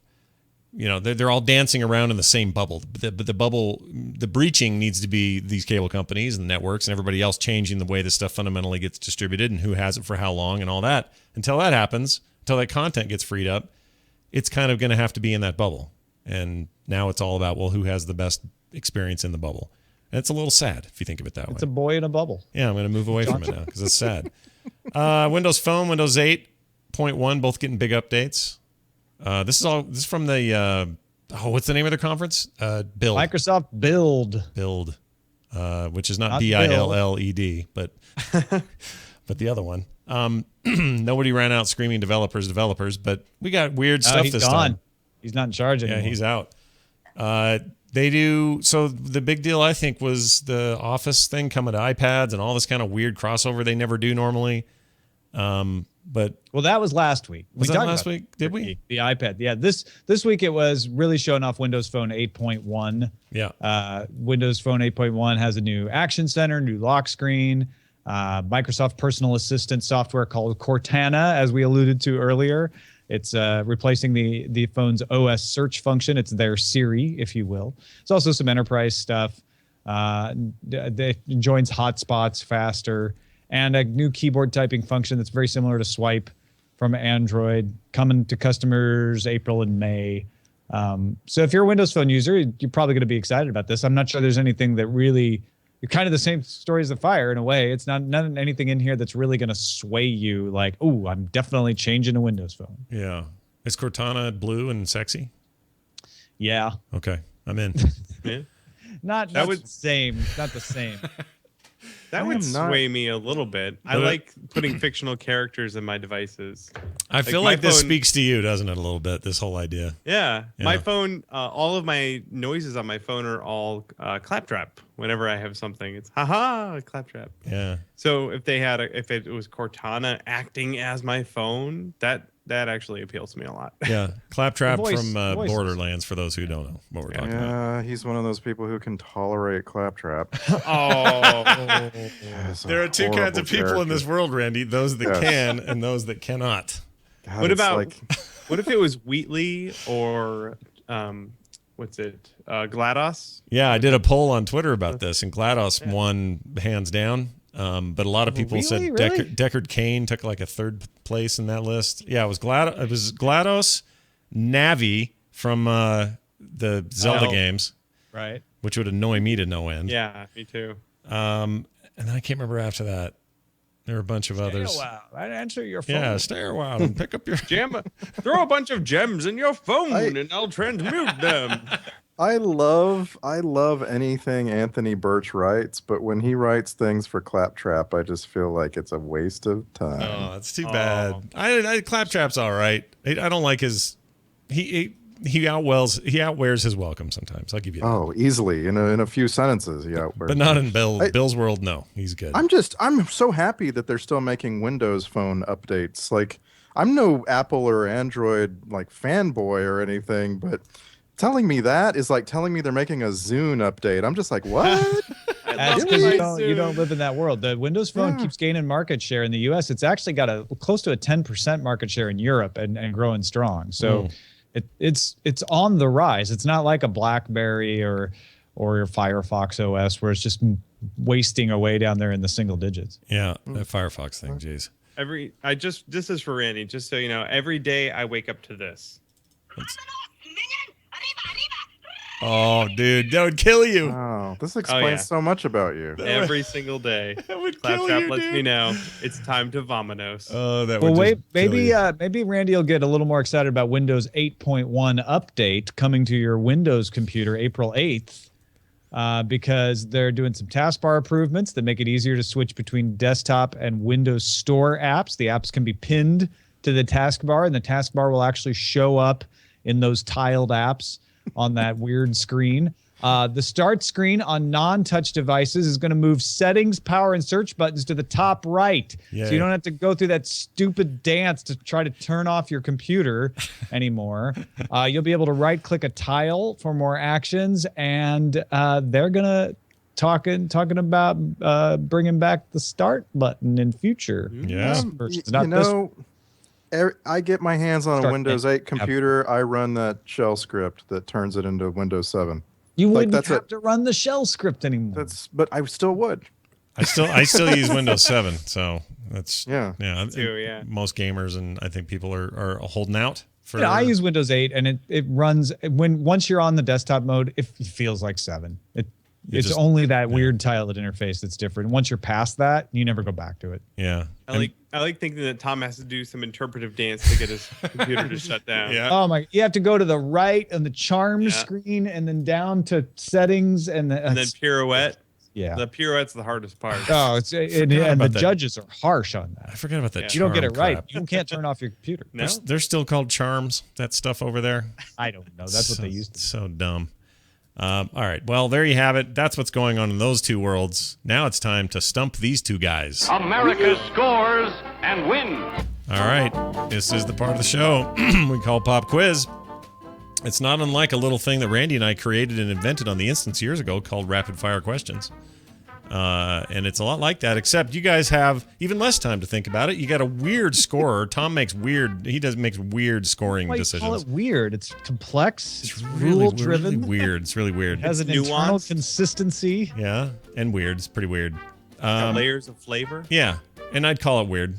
you know, they're all dancing around in the same bubble. But the bubble, the breaching needs to be these cable companies and networks and everybody else changing the way this stuff fundamentally gets distributed and who has it for how long and all that. Until that happens, until that content gets freed up, it's kind of going to have to be in that bubble. And now it's all about, well, who has the best experience in the bubble. And it's a little sad if you think of it that way. It's a boy in a bubble. Yeah, I'm going to move away from it now because it's sad. Windows Phone, Windows 8.1, both getting big updates. This is from the what's the name of their conference? Build. Microsoft Build. Build, which is not BILLED, but but the other one. Nobody ran out screaming developers, but we got weird stuff this time. He's not in charge anymore. Yeah, he's out. They do. So the big deal, I think, was the Office thing coming to iPads and all this kind of weird crossover they never do normally. But that was last week. Was that last week? Did we? The iPad. Yeah. This week it was really showing off Windows Phone 8.1. Yeah. Windows Phone 8.1 has a new Action Center, new lock screen. Microsoft personal assistant software called Cortana, as we alluded to earlier. It's replacing the phone's OS search function. It's their Siri, if you will. There's also some enterprise stuff. It joins hotspots faster, and a new keyboard typing function that's very similar to Swipe from Android, coming to customers April and May. So if you're a Windows Phone user, you're probably going to be excited about this. I'm not sure there's anything that really, you're kind of the same story as the Fire in a way. It's not anything in here that's really going to sway you like, oh, I'm definitely changing a Windows Phone. Yeah. Is Cortana blue and sexy? Yeah. Okay, I'm in. Yeah. Not the same. Not the same. That would sway me a little bit. I like putting fictional characters in my devices. I feel like this speaks to you, doesn't it, a little bit, this whole idea? Yeah. My phone, all of my noises on my phone are all claptrap. Whenever I have something, it's haha, claptrap. Yeah. So if it was Cortana acting as my phone, that actually appeals to me a lot. Yeah. Claptrap from Borderlands, for those who don't know what we're talking about. Yeah, he's one of those people who can tolerate claptrap. There are two kinds of people in this world, Randy. Those that can and those that cannot. God, What about what if it was Wheatley or GLaDOS? Yeah, I did a poll on Twitter about this, and GLaDOS won hands down. But a lot of people said Deckard Cain took like a third place in that list. Yeah, it was GLaDOS, Navi from the Zelda games, right? Which would annoy me to no end. Yeah, me too. And then I can't remember after that. There were a bunch of others. Stay a while. I'd answer your phone. Yeah, stay a while and pick up your Throw a bunch of gems in your phone and I'll transmute them. I love anything Anthony Birch writes, but when he writes things for Claptrap, I just feel like it's a waste of time. Oh, that's too bad. Claptrap's all right. I don't like his. He outwears his welcome sometimes. I'll give you that. Oh, easily in a few sentences he outwears. But not in Bill's world. No, he's good. I'm so happy that they're still making Windows Phone updates. Like, I'm no Apple or Android like fanboy or anything, but telling me that is like telling me they're making a Zune update. I'm just like, what? That's because you don't live in that world. The Windows Phone keeps gaining market share in the U.S. It's actually got close to a 10% market share in Europe and growing strong. So it's on the rise. It's not like a BlackBerry or your Firefox OS where it's just wasting away down there in the single digits. Yeah, that Firefox thing, jeez. This is for Randy, just so you know, every day I wake up to this. Oh, dude, that would kill you. Oh, this explains so much about you. Every single day. That would kill Claptrap you, lets dude. me know it's time to vominos. Oh, that Well, would wait, kill you. maybe Randy will get a little more excited about Windows 8.1 update coming to your Windows computer April 8th, because they're doing some taskbar improvements that make it easier to switch between desktop and Windows Store apps. The apps can be pinned to the taskbar, and the taskbar will actually show up in those tiled apps on that weird screen. The start screen on non-touch devices is going to move settings, power, and search buttons to the top right. Yay. So you don't have to go through that stupid dance to try to turn off your computer anymore. You'll be able to right-click a tile for more actions, and they're going to talking about bringing back the start button in future. Yeah. I get my hands on a Windows 8 computer. I run that shell script that turns it into Windows 7. You wouldn't have to run the shell script anymore. But I still would. I still use Windows 7, so that's yeah. Most gamers and I think people are holding out for. I use Windows 8, and it runs once you're on the desktop mode, it feels like 7. It's only that weird tiled interface that's different. Once you're past that, you never go back to it. Yeah. I like thinking that Tom has to do some interpretive dance to get his computer to shut down. Yeah. Oh my! You have to go to the right on the charm screen, and then down to settings, and then pirouette. Yeah. The pirouette's the hardest part. Oh, and the judges are harsh on that. I forgot about that. Yeah. You don't get it right. You can't turn off your computer. No? They're still called charms. That stuff over there. I don't know. That's what they used to. So dumb. All right. Well, there you have it. That's what's going on in those two worlds. Now it's time to stump these two guys. America scores and wins. All right. This is the part of the show we call Pop Quiz. It's not unlike a little thing that Randy and I created and invented on the Instance years ago called Rapid Fire Questions. And it's a lot like that, except you guys have even less time to think about it. You got a weird scorer. Tom makes weird scoring Why decisions. you call it weird? It's complex. It's really, rule-driven. really weird. It's really weird. It has an internal consistency. Yeah, and weird. It's pretty weird. Got layers of flavor. Yeah, and I'd call it weird.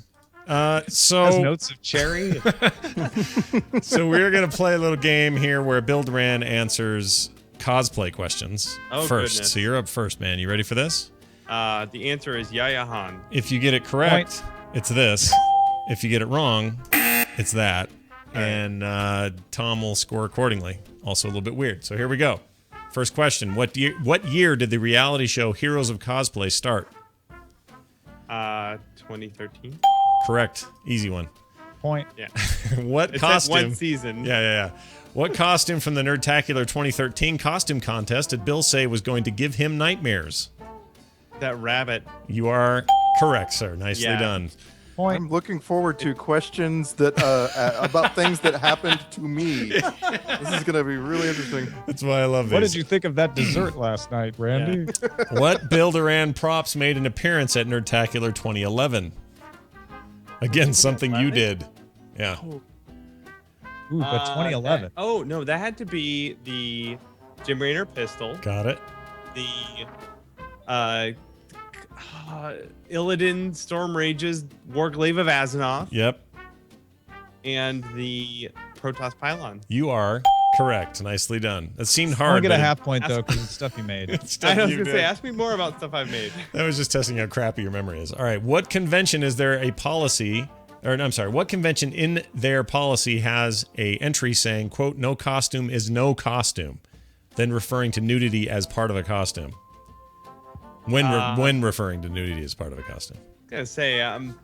Has notes of cherry. So we're gonna play a little game here where Bill Duran answers cosplay questions first. Goodness. So you're up first, man. You ready for this? The answer is Yaya Han. If you get it correct, it's this. If you get it wrong, it's that. And Tom will score accordingly. Also a little bit weird. So here we go. First question. What year did the reality show Heroes of Cosplay start? 2013. Correct. Easy one. Point. Yeah. What It costume? says one season. Yeah. What costume from the Nerdtacular 2013 costume contest did Bill say was going to give him nightmares? That rabbit. You are correct, sir. Nicely done. Point. I'm looking forward to questions that about things that happened to me. This is gonna be really interesting. That's why I love these. What did you think of that dessert last night, Randy? What Bill Duran props made an appearance at Nerdtacular 2011? Again, something you did. Yeah. Ooh, but 2011. Oh no, that had to be the Jim Raynor pistol. Got it. The Illidan Storm Rage's Warglaive of Azzinoth. Yep. And the Protoss Pylon. You are correct. Nicely done. That seemed I'll hard. get a but half point though because it's stuff you made. it's stuff I was you gonna did. say, ask me more about stuff I've made. That was just testing how crappy your memory is. All right. What convention is there a policy? Or I'm sorry. What convention in their policy has a entry saying, "quote No costume is no costume," then referring to nudity as part of a costume? When referring to nudity as part of a costume. I gotta say, I'm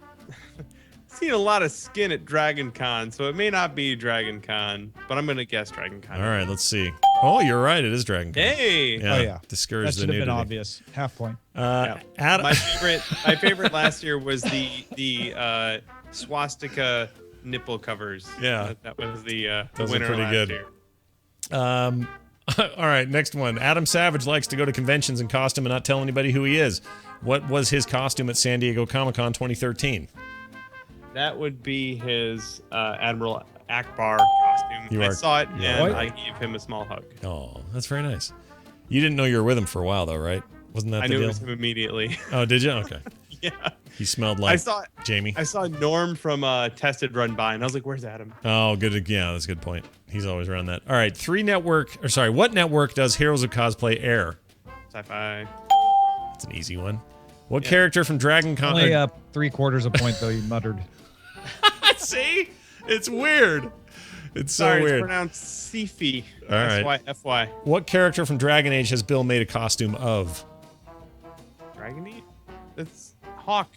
seeing a lot of skin at Dragon Con, so it may not be Dragon Con, but I'm gonna guess Dragon Con. All right. Let's see. Oh, you're right. It is Dragon Con. Hey. Yeah. Oh yeah. Discourage That the should have nudity. been obvious. Half point. Yeah. Adam. My favorite last year was the swastika nipple covers. Yeah. That was the Those are winner pretty last good. year. All right, next one. Adam Savage likes to go to conventions in costume and not tell anybody who he is. What was his costume at San Diego Comic-Con 2013? That would be his Admiral Akbar costume. I saw it and I gave him a small hug. Oh, that's very nice. You didn't know you were with him for a while, though, right? Wasn't that I the knew deal? it was him immediately. Oh, did you? Okay. Yeah. He smelled like Jamie. I saw Norm from Tested run by, and I was like, "Where's Adam?" Oh, good. Yeah, that's a good point. He's always around that. All right, what network does Heroes of Cosplay air? Syfy. That's an easy one. What character from Dragon Con? Only 3/4 a point though. You muttered. See, it's weird. It's so Sorry, weird. it's pronounced Syfy. All right. S-Y-F-Y. What character from Dragon Age has Bill made a costume of? Dragon Age? That's Hawk.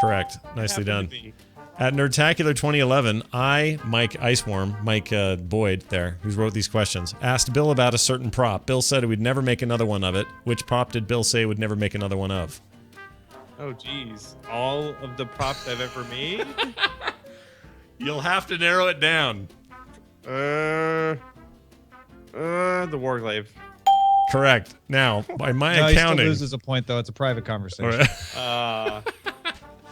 Correct. Nicely Happened done. to me. At Nerdtacular 2011, Mike Iceworm, Mike Boyd there, who wrote these questions, asked Bill about a certain prop. Bill said he would never make another one of it. Which prop did Bill say he would never make another one of? Oh, geez. All of the props I've ever made? You'll have to narrow it down. The Warglaive. Correct. Now, by my No, he still accounting... loses a point though. It's a private conversation.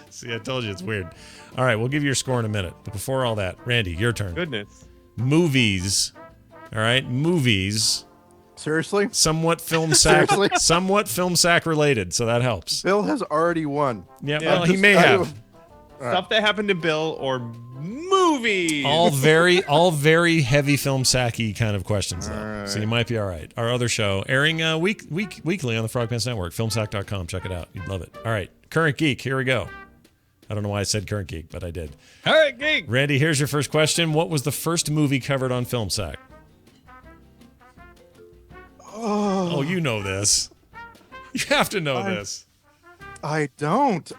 See, I told you it's weird. All right, we'll give you your score in a minute. But before all that, Randy, your turn. Goodness. Movies. All right, movies. Seriously? Somewhat film Seriously? sack related, so that helps. Bill has already won. Yeah, Yeah, well, he may have. Stuff that happened to Bill or movies. All very heavy film sacky kind of questions, though. So you might be all right. Our other show, airing weekly on the FROGPANTS Network, filmsack.com. Check it out. You'd love it. All right, Current Geek, here we go. I don't know why I said Current Geek, but I did. All right, Geek. Randy, here's your first question. What was the first movie covered on Film Sack? Oh, you know this. You have to know this. I don't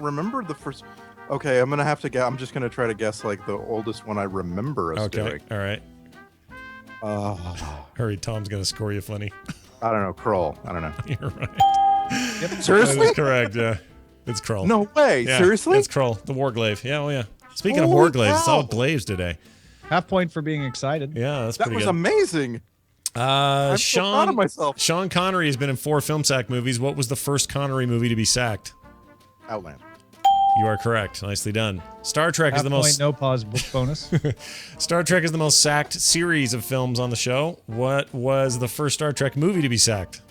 remember the first. Okay, I'm gonna have to guess. I'm just gonna try to guess like the oldest one I remember us doing. All right. Hurry, Tom's gonna score you funny. I don't know. Kroll. I don't know. You're right. Seriously? That is correct, yeah. It's Krull. No way. Yeah, Seriously? It's Krull, the Warglaive. Yeah, oh yeah. Speaking of Holy Warglaives, it's all cow. glaives today. Half point for being excited. Yeah, that's That pretty was good. amazing. I'm so proud of myself. Sean Connery has been in 4 film sack movies. What was the first Connery movie to be sacked? Outlander. You are correct. Nicely done. Star Trek is the most. No pause bonus. Star Trek is the most sacked series of films on the show. What was the first Star Trek movie to be sacked?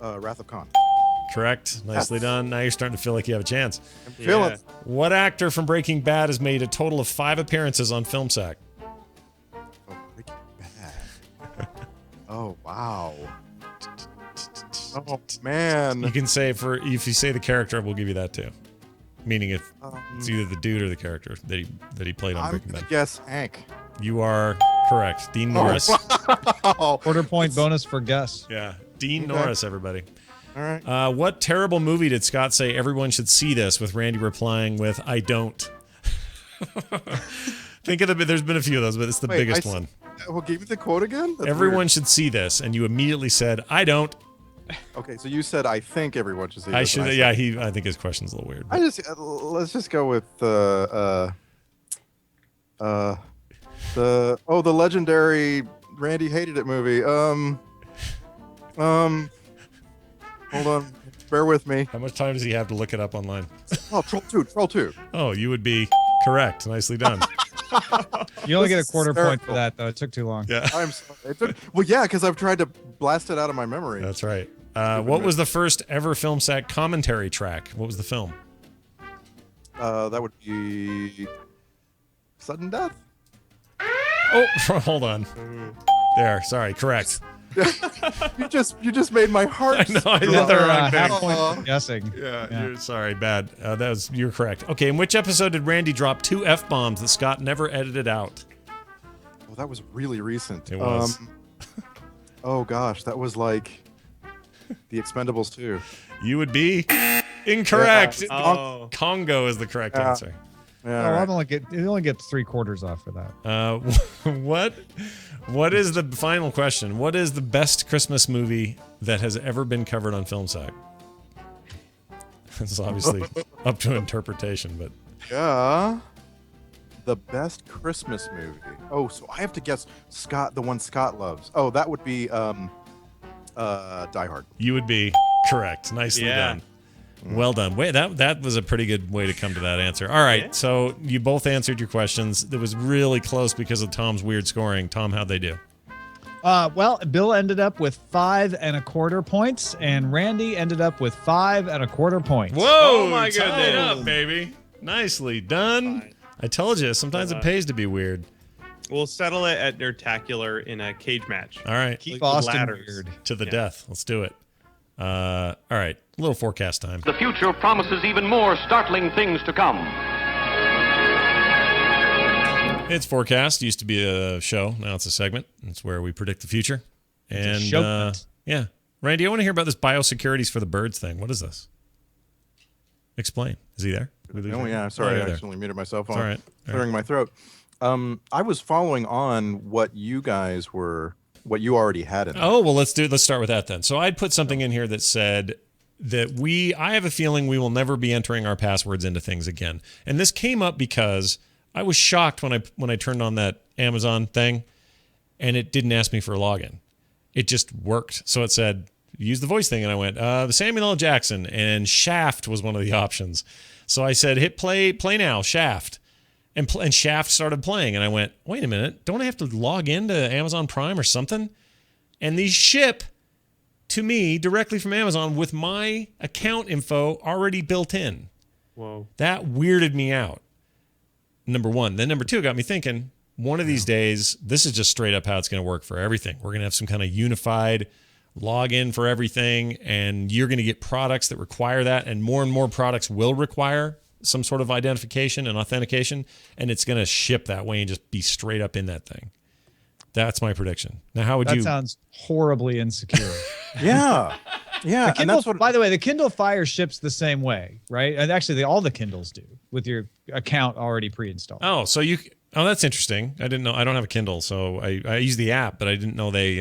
Wrath of Khan. Correct. Nicely done. Now you're starting to feel like you have a chance. I'm feeling it. What actor from Breaking Bad has made a total of 5 appearances on film sack? Oh, Breaking Bad. Oh, wow. Oh, man. You can say if you say the character, we'll give you that too. Meaning if it's either the dude or the character that he played on Breaking Bad. Yes, Hank. You are correct. Dean Norris. Oh, Quarter point bonus for guess. Yeah. Dean Norris, everybody. all right. What terrible movie did Scott say everyone should see this, with Randy replying with, I don't? Think of there's been a few of those, but it's the biggest one. Well, give me the quote again? That's Everyone weird. should see this, and you immediately said, I don't. Okay, so you said I think everyone should see this. I and should. said- Yeah, I think his question's a little weird. let's just go with the legendary Randy Hated It movie. Hold on, bear with me. How much time does he have to look it up online? Oh, Troll 2. Oh, you would be correct. Nicely done. You only get a This is quarter point hysterical. for that, though. It took too long. Yeah, I'm sorry. Well, yeah, because I've tried to blast it out of my memory. that's right. What was the first ever film sack commentary track? What was the film? That would be Sudden Death. Oh, hold on. There, sorry, correct. You just made my heart. I know, I did the Another wrong thing. half point for guessing. Yeah, you're sorry, bad. You're correct. Okay, in which episode did Randy drop 2 F-bombs that Scott never edited out? Well, that was really recent. It was. Oh gosh, that was like The Expendables 2. You would be incorrect. Oh. Congo is the correct Yeah. answer. Yeah, Oh, right. you only get 3/4 off for that. What is the final question? What is the best Christmas movie that has ever been covered on film sack? This is obviously up to interpretation, but Yeah. The best Christmas movie. Oh, so I have to guess the one Scott loves. Oh, that would be Die Hard. you would be correct. Nicely Yeah. done. Well done. Wait, that was a pretty good way to come to that answer. All right, so you both answered your questions. It was really close because of Tom's weird scoring. Tom, how'd they do? Well, Bill ended up with 5 1/4 points, and Randy ended up with 5 1/4 points. Whoa! Oh, my tied goodness. up, baby. Nicely done. I told you, sometimes it pays to be weird. We'll settle it at Nerdtacular in a cage match. All right, Keep Like Austin ladders. weird. to the death. Let's do it. All right, a little forecast time. The future promises even more startling things to come. It's forecast. Used to be a show. Now it's a segment. It's where we predict the future. And show. yeah, Randy, I want to hear about this biosecurities for the birds thing. What is this? Explain. Is he there? Did we lose Oh him? yeah, sorry, you're I there. accidentally muted myself on all right. All clearing my throat. I was following on what you already had in there. Oh, well, let's start with that then. So I'd put something in here that said that I have a feeling we will never be entering our passwords into things again. And this came up because I was shocked when I turned on that Amazon thing and it didn't ask me for a login. It just worked. So it said, use the voice thing. And I went, Samuel L. Jackson, and Shaft was one of the options. So I said, hit play now, Shaft. And Shaft started playing, and I went, wait a minute, don't I have to log into Amazon Prime or something? And these ship to me directly from Amazon with my account info already built in. Whoa. That weirded me out, number one. Then number two got me thinking, one of these days, this is just straight up how it's going to work for everything. We're going to have some kind of unified login for everything, and you're going to get products that require that, and more products will require some sort of identification and authentication, and it's going to ship that way and just be straight up in that thing. That's my prediction. Now, how would That you? sounds horribly insecure. Yeah, yeah, and Kindle, that's what. by the way, the Kindle Fire ships the same way, right? And actually, all the Kindles do with your account already pre-installed. Oh, so you? Oh, that's interesting. I didn't know. I don't have a Kindle, so I use the app, but I didn't know they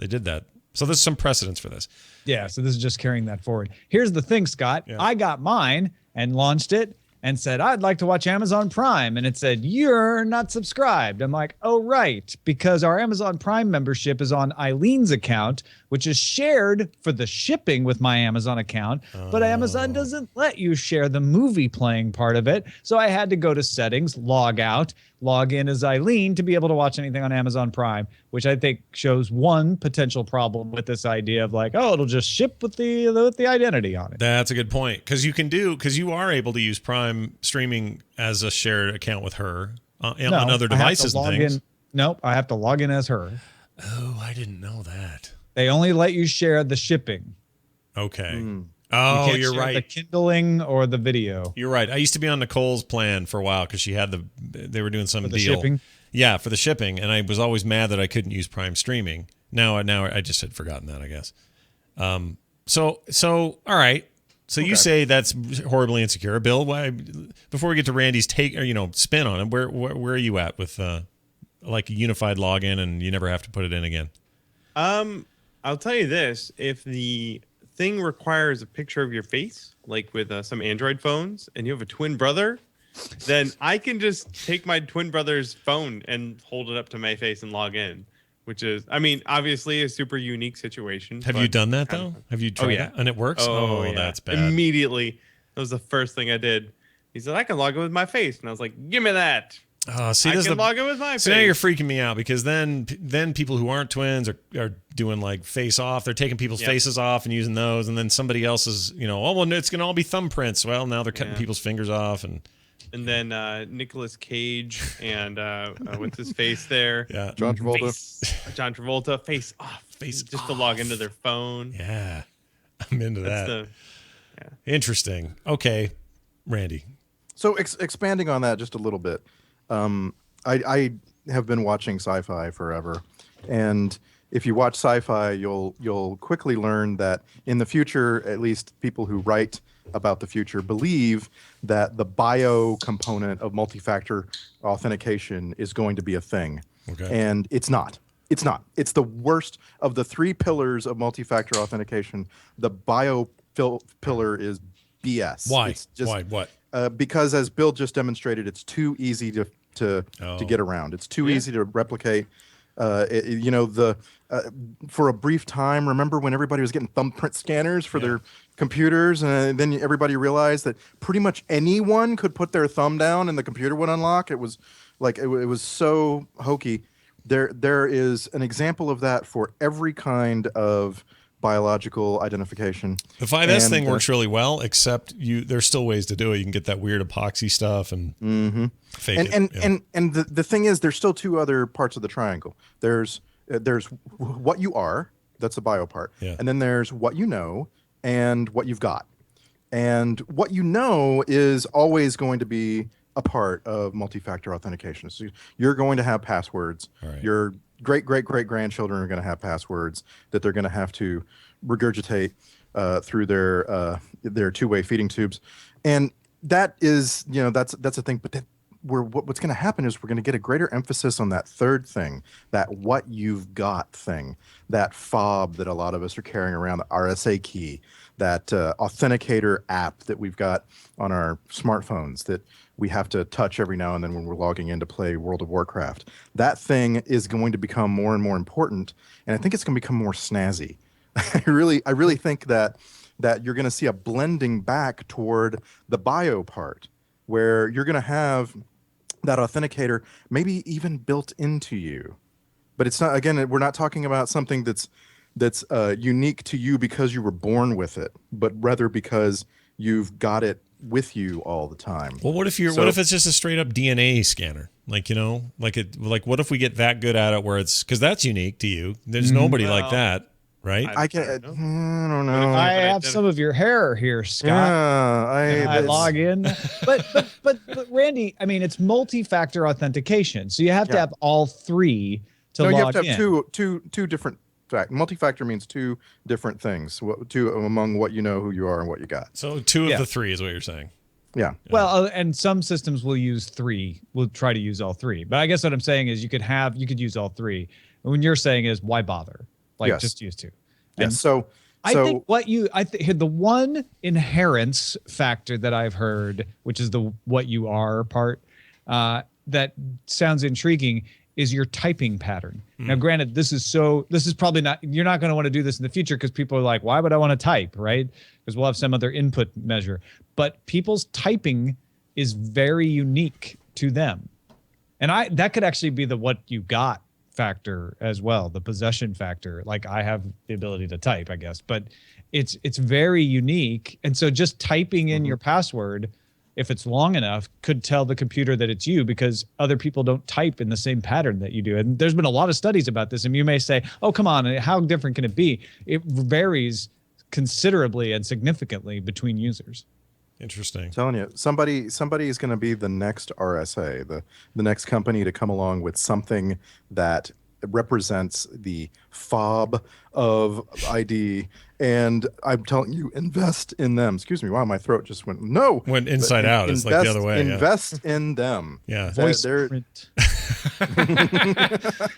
did that. So there's some precedence for this. Yeah, so this is just carrying that forward. Here's the thing, Scott. Yeah. I got mine and launched it, and said, I'd like to watch Amazon Prime. And it said, you're not subscribed. I'm like, oh, right. Because our Amazon Prime membership is on Eileen's account, which is shared for the shipping with my Amazon account. But Amazon doesn't let you share the movie playing part of it. So I had to go to settings, log out, log in as Eileen to be able to watch anything on Amazon Prime, which I think shows one potential problem with this idea of like, oh, it'll just ship with the identity on it. That's a good point, because you are able to use Prime streaming as a shared account with her on other devices and things. Nope, I have to log in as her. Oh, I didn't know that. They only let you share the shipping. Okay. Oh, you're right. The Kindling or the video. You're right. I used to be on Nicole's plan for a while because she had they were doing some deal. Shipping? Yeah, for the shipping, and I was always mad that I couldn't use Prime streaming. Now I just had forgotten that, I guess. So all right. So you say that's horribly insecure, Bill. Why? Before we get to Randy's take or spin on it, where are you at with like a unified login and you never have to put it in again? I'll tell you this: if the thing requires a picture of your face, like with some Android phones, and you have a twin brother, then I can just take my twin brother's phone and hold it up to my face and log in, which is, I mean, obviously a super unique situation. Have you done that though? Have you tried that? And it works? Oh, yeah. That's bad. Immediately. That was the first thing I did. He said, I can log in with my face. And I was like, give me that. I can log in with my face. So now you're freaking me out, because then people who aren't twins are doing like face off. They're taking people's faces off and using those, and then somebody else is, oh, well, it's gonna all be thumbprints. Well, now they're cutting people's fingers off, and then Nicolas Cage and with his face there, John Travolta, John Travolta, face off, just off. To log into their phone. Yeah, I'm into that. Interesting. Okay, Randy. So expanding on that just a little bit. I have been watching Syfy forever, and if you watch Syfy, you'll quickly learn that in the future, at least people who write about the future believe that the bio component of multi-factor authentication is going to be a thing. Okay. And it's not. It's not. It's the worst of the three pillars of multi-factor authentication. The bio pillar is BS. Why? It's just, why? What? Because as Bill just demonstrated, it's too easy to get around. It's too easy to replicate. For a brief time, remember when everybody was getting thumbprint scanners for their computers, and then everybody realized that pretty much anyone could put their thumb down and the computer would unlock. It was like it was so hokey. There is an example of that for every kind of biological identification. The 5S thing works really well, except there's still ways to do it. You can get that weird epoxy stuff and fake it. And the thing is, there's still two other parts of the triangle. There's what you are, that's the bio part, and then there's what you know and what you've got. And what you know is always going to be a part of multi-factor authentication. So you're going to have passwords. Right. Your great-great-great-grandchildren are going to have passwords that they're going to have to regurgitate through their two-way feeding tubes, and that is, that's a thing. But what's going to happen is we're going to get a greater emphasis on that third thing, that what you've got thing, that fob that a lot of us are carrying around, the RSA key, that authenticator app that we've got on our smartphones that we have to touch every now and then when we're logging in to play World of Warcraft. That thing is going to become more and more important, and I think it's going to become more snazzy. I really think that you're going to see a blending back toward the bio part, where you're going to have that authenticator maybe even built into you. But it's not, again, we're not talking about something that's unique to you because you were born with it, but rather because you've got it with you all the time. Well, what if it's just a straight up DNA scanner? Like, what if we get that good at it where it's, because that's unique to you. There's nobody like that, right? I don't know. I have some of your hair here, Scott. Yeah, I log in. But Randy, I mean, it's multi-factor authentication. So you have to have all three to log in. You have to have two different. Multi-factor means two different things. Two among what you know, who you are, and what you got. So two of the three is what you're saying. Yeah. Well, and some systems will use three. Will try to use all three. But I guess what I'm saying is you could use all three. And when you're saying is why bother? Just use two. Yes. So I think the one inherence factor that I've heard, which is the what you are part, that sounds intriguing, is your typing pattern. Now, granted, this is probably not, you're not going to want to do this in the future because people are like, why would I want to type, right? Because we'll have some other input measure. But people's typing is very unique to them. And that could actually be the what you got factor as well, the possession factor. Like, I have the ability to type, I guess, but it's very unique. And so just typing in your password, if it's long enough, could tell the computer that it's you, because other people don't type in the same pattern that you do. And there's been a lot of studies about this. And you may say, oh, come on, how different can it be? It varies considerably and significantly between users. Interesting. I'm telling you, somebody is going to be the next RSA, the next company to come along with something that represents the fob of ID. And I'm telling you, invest in them. Excuse me. Wow, my throat just went inside out. It's like the other way. Invest in them. Yeah. Voice print.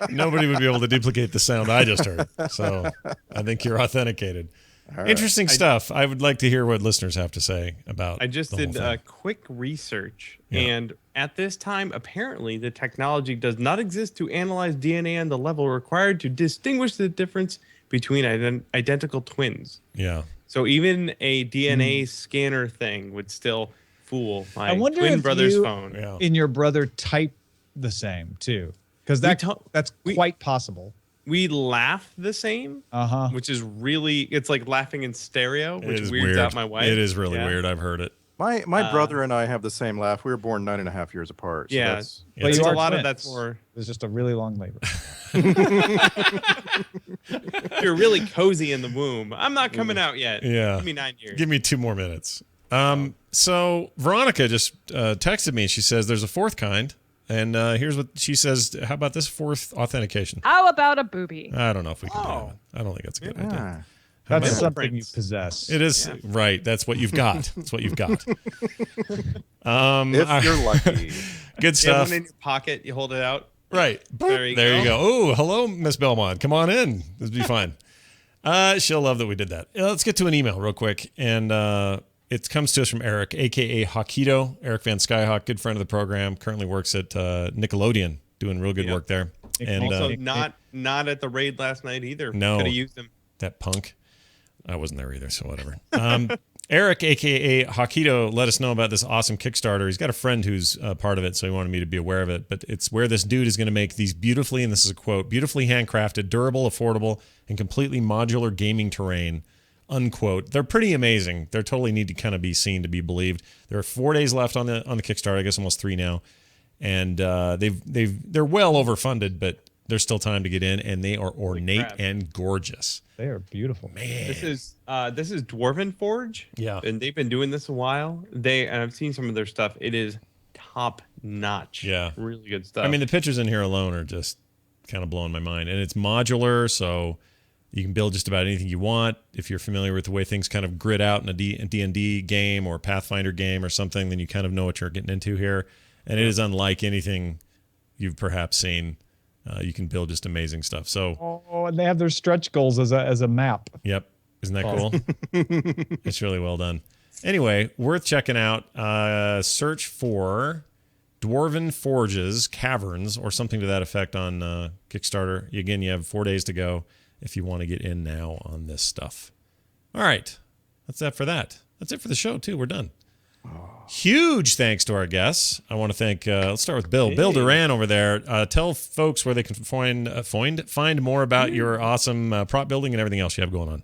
Nobody would be able to duplicate the sound I just heard. So I think you're authenticated. Right. Interesting stuff. I would like to hear what listeners have to say about. I just did quick research, and at this time, apparently, the technology does not exist to analyze DNA on the level required to distinguish the difference between identical twins. Yeah. So even a DNA scanner thing would still fool my I wonder twin if brother's you phone. and your brother type the same too, because that's quite possible. We laugh the same, which is really, it's like laughing in stereo, which weirds out my wife. It is really weird. I've heard it. My brother and I have the same laugh. We were born 9.5 years apart. So but you are a lot twins. of that's more. There's just a really long labor. You're really cozy in the womb. I'm not coming out yet. Yeah. Give me 9 years. Give me 2 more minutes. So Veronica just texted me and she says there's a fourth kind. And here's what she says. How about this fourth authentication? How about a booby? I don't know if we can do that. I don't think that's a good idea. That's something you possess. It is, right. That's what you've got. That's what you've got. If you're lucky. Good stuff. You have one in your pocket. You hold it out. Right. There you go. Oh, hello, Miss Belmont. Come on in. This will be fun. She'll love that we did that. Let's get to an email real quick. And it comes to us from Eric, a.k.a. Hawkito. Eric Van Skyhawk, good friend of the program. Currently works at Nickelodeon, doing real good work there. And also not at the raid last night either. No. Could have used him. That punk. I wasn't there either, so whatever. Eric, a.k.a. Hawkito, let us know about this awesome Kickstarter. He's got a friend who's part of it, so he wanted me to be aware of it. But it's where this dude is going to make these beautifully, and this is a quote, beautifully handcrafted, durable, affordable, and completely modular gaming terrain, unquote. They're pretty amazing. They totally need to kind of be seen to be believed. There are 4 days left on the Kickstarter. I guess almost 3 now. And they're well overfunded, but there's still time to get in, and they are ornate and gorgeous. They are beautiful. Man. This is Dwarven Forge. Yeah. And they've been doing this a while. And I've seen some of their stuff. It is top notch. Yeah. Really good stuff. I mean, the pictures in here alone are just kind of blowing my mind. And it's modular, so you can build just about anything you want. If you're familiar with the way things kind of grid out in a D&D game or Pathfinder game or something, then you kind of know what you're getting into here. And it is unlike anything you've perhaps seen. You can build just amazing stuff. So, and they have their stretch goals as a map. Yep. Isn't that cool? It's really well done. Anyway, worth checking out. Search for Dwarven Forges Caverns or something to that effect on Kickstarter. Again, you have 4 days to go if you want to get in now on this stuff. All right. That's that for that. That's it for the show, too. We're done. Huge thanks to our guests. I want to thank, let's start with Bill. Hey. Bill Duran over there. Tell folks where they can find more about your awesome prop building and everything else you have going on.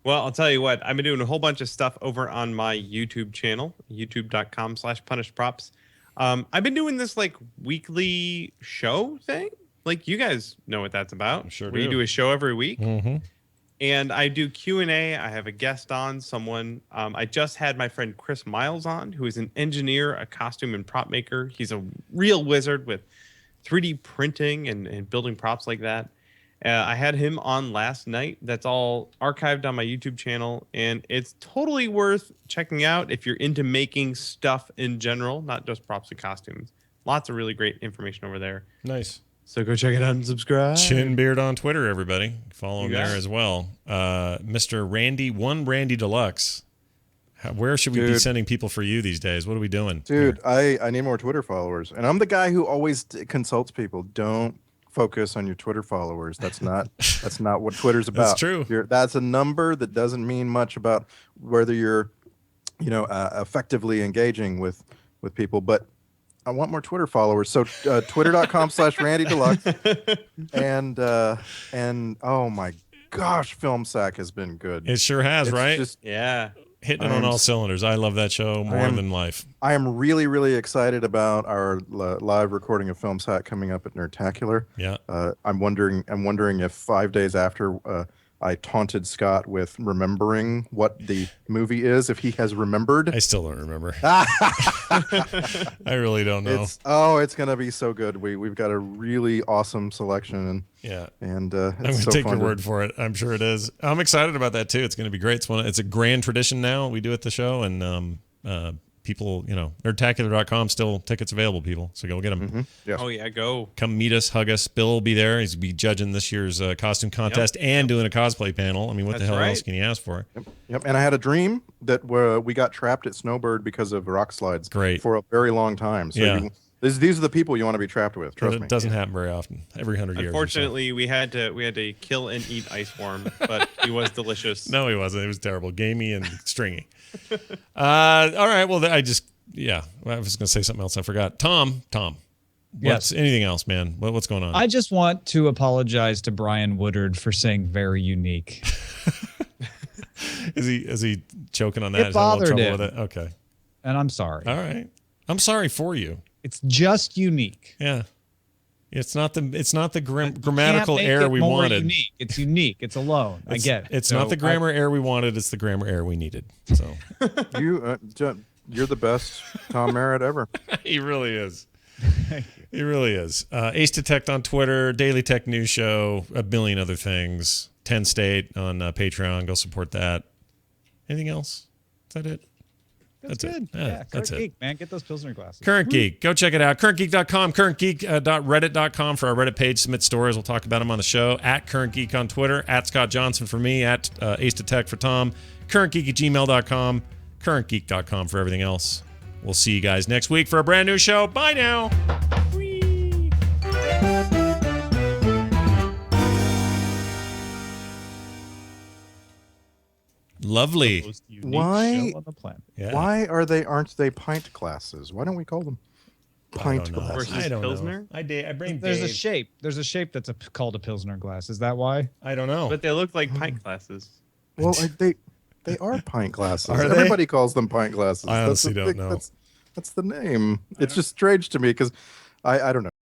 Well, I'll tell you what. I've been doing a whole bunch of stuff over on my YouTube channel, youtube.com/punishedprops. I've been doing this like weekly show thing. Like you guys know what that's about. I'm sure where you do a show every week. Mm-hmm. And I do Q&A. I have a guest on, someone. I just had my friend Chris Miles on, who is an engineer, a costume and prop maker. He's a real wizard with 3D printing and building props like that. I had him on last night. That's all archived on my YouTube channel. And it's totally worth checking out if you're into making stuff in general, not just props and costumes. Lots of really great information over there. Nice. So go check it out and subscribe. Chinbeard on Twitter, everybody. Follow him You got there it. as well. Mr. Randy Deluxe. Where should we be sending people for you these days? What are we doing? Dude, I need more Twitter followers, and I'm the guy who always consults people. Don't focus on your Twitter followers. That's not what Twitter's about. That's true. That's a number that doesn't mean much about whether you're, effectively engaging with people. But I want more Twitter followers. So twitter.com/Randy Deluxe, and oh my gosh, Film Sack has been good. It sure has, It's right? just- Yeah. Hitting it on all cylinders. I love that show more than life. I am really, really excited about our live recording of Film Sack coming up at Nerdtacular. Yeah. I'm wondering if 5 days after I taunted Scott with remembering what the movie is, if he has remembered. I still don't remember. I really don't know. It's gonna be so good. We've got a really awesome selection, and I'm gonna so take your fun word for it. I'm sure it is. I'm excited about that too. It's gonna be great. It's a grand tradition now. We do at the show, and people, nerdtacular.com, still tickets available, people. So go get them. Mm-hmm. Yes. Oh yeah, go. Come meet us, hug us. Bill will be there. He's be judging this year's costume contest and doing a cosplay panel. I mean, what the That's hell right. else can you ask for? Yep. And I had a dream that we got trapped at Snowbird because of rock slides. Great. For a very long time. So Yeah. these are the people you want to be trapped with. Trust me. It doesn't happen very often. Every 100 years. or so. Unfortunately, we had to kill and eat Iceworm, but he was delicious. No, he wasn't. It was terrible, gamey and stringy. All right. Well, I was going to say something else. I forgot. Tom. Yes. Anything else, man? What's going on? I just want to apologize to Brian Woodard for saying very unique. Is he choking on that? It Is having a little bothered trouble him. with it? Okay. And I'm sorry. All right. I'm sorry for you. It's just unique. Yeah. It's not the You grammatical can't make error it we more wanted. Unique. It's unique. It's alone. I get it. It's So not the grammar error we wanted. It's the grammar error we needed. So You're the best Tom Merritt ever. he really is. He really is. Ace Detect on Twitter, Daily Tech News Show, a billion other things. 10 State on Patreon. Go support that. Anything else? Is that it? That's it. good. Yeah, that's it. Geek, man. Get those Pilsner glasses. Current Geek. Go check it out. CurrentGeek.com, CurrentGeek.reddit.com for our Reddit page. Submit stories. We'll talk about them on the show. At Current Geek on Twitter. At Scott Johnson for me. At Ace Detect for Tom. CurrentGeek@gmail.com. CurrentGeek.com for everything else. We'll see you guys next week for a brand new show. Bye now. Whee! Lovely. Most unique Why- show on the planet. Yeah. Why aren't they pint glasses? Why don't we call them pint don't know. glasses? Versus I don't Pilsner? know. I brain There's a Dave. shape. There's a shape that's called a Pilsner glass. Is that why? I don't know. But they look like pint glasses. Well, they are pint glasses. Are they? Everybody calls them pint glasses. I honestly the don't know. That's the name. It's just strange to me because I don't know.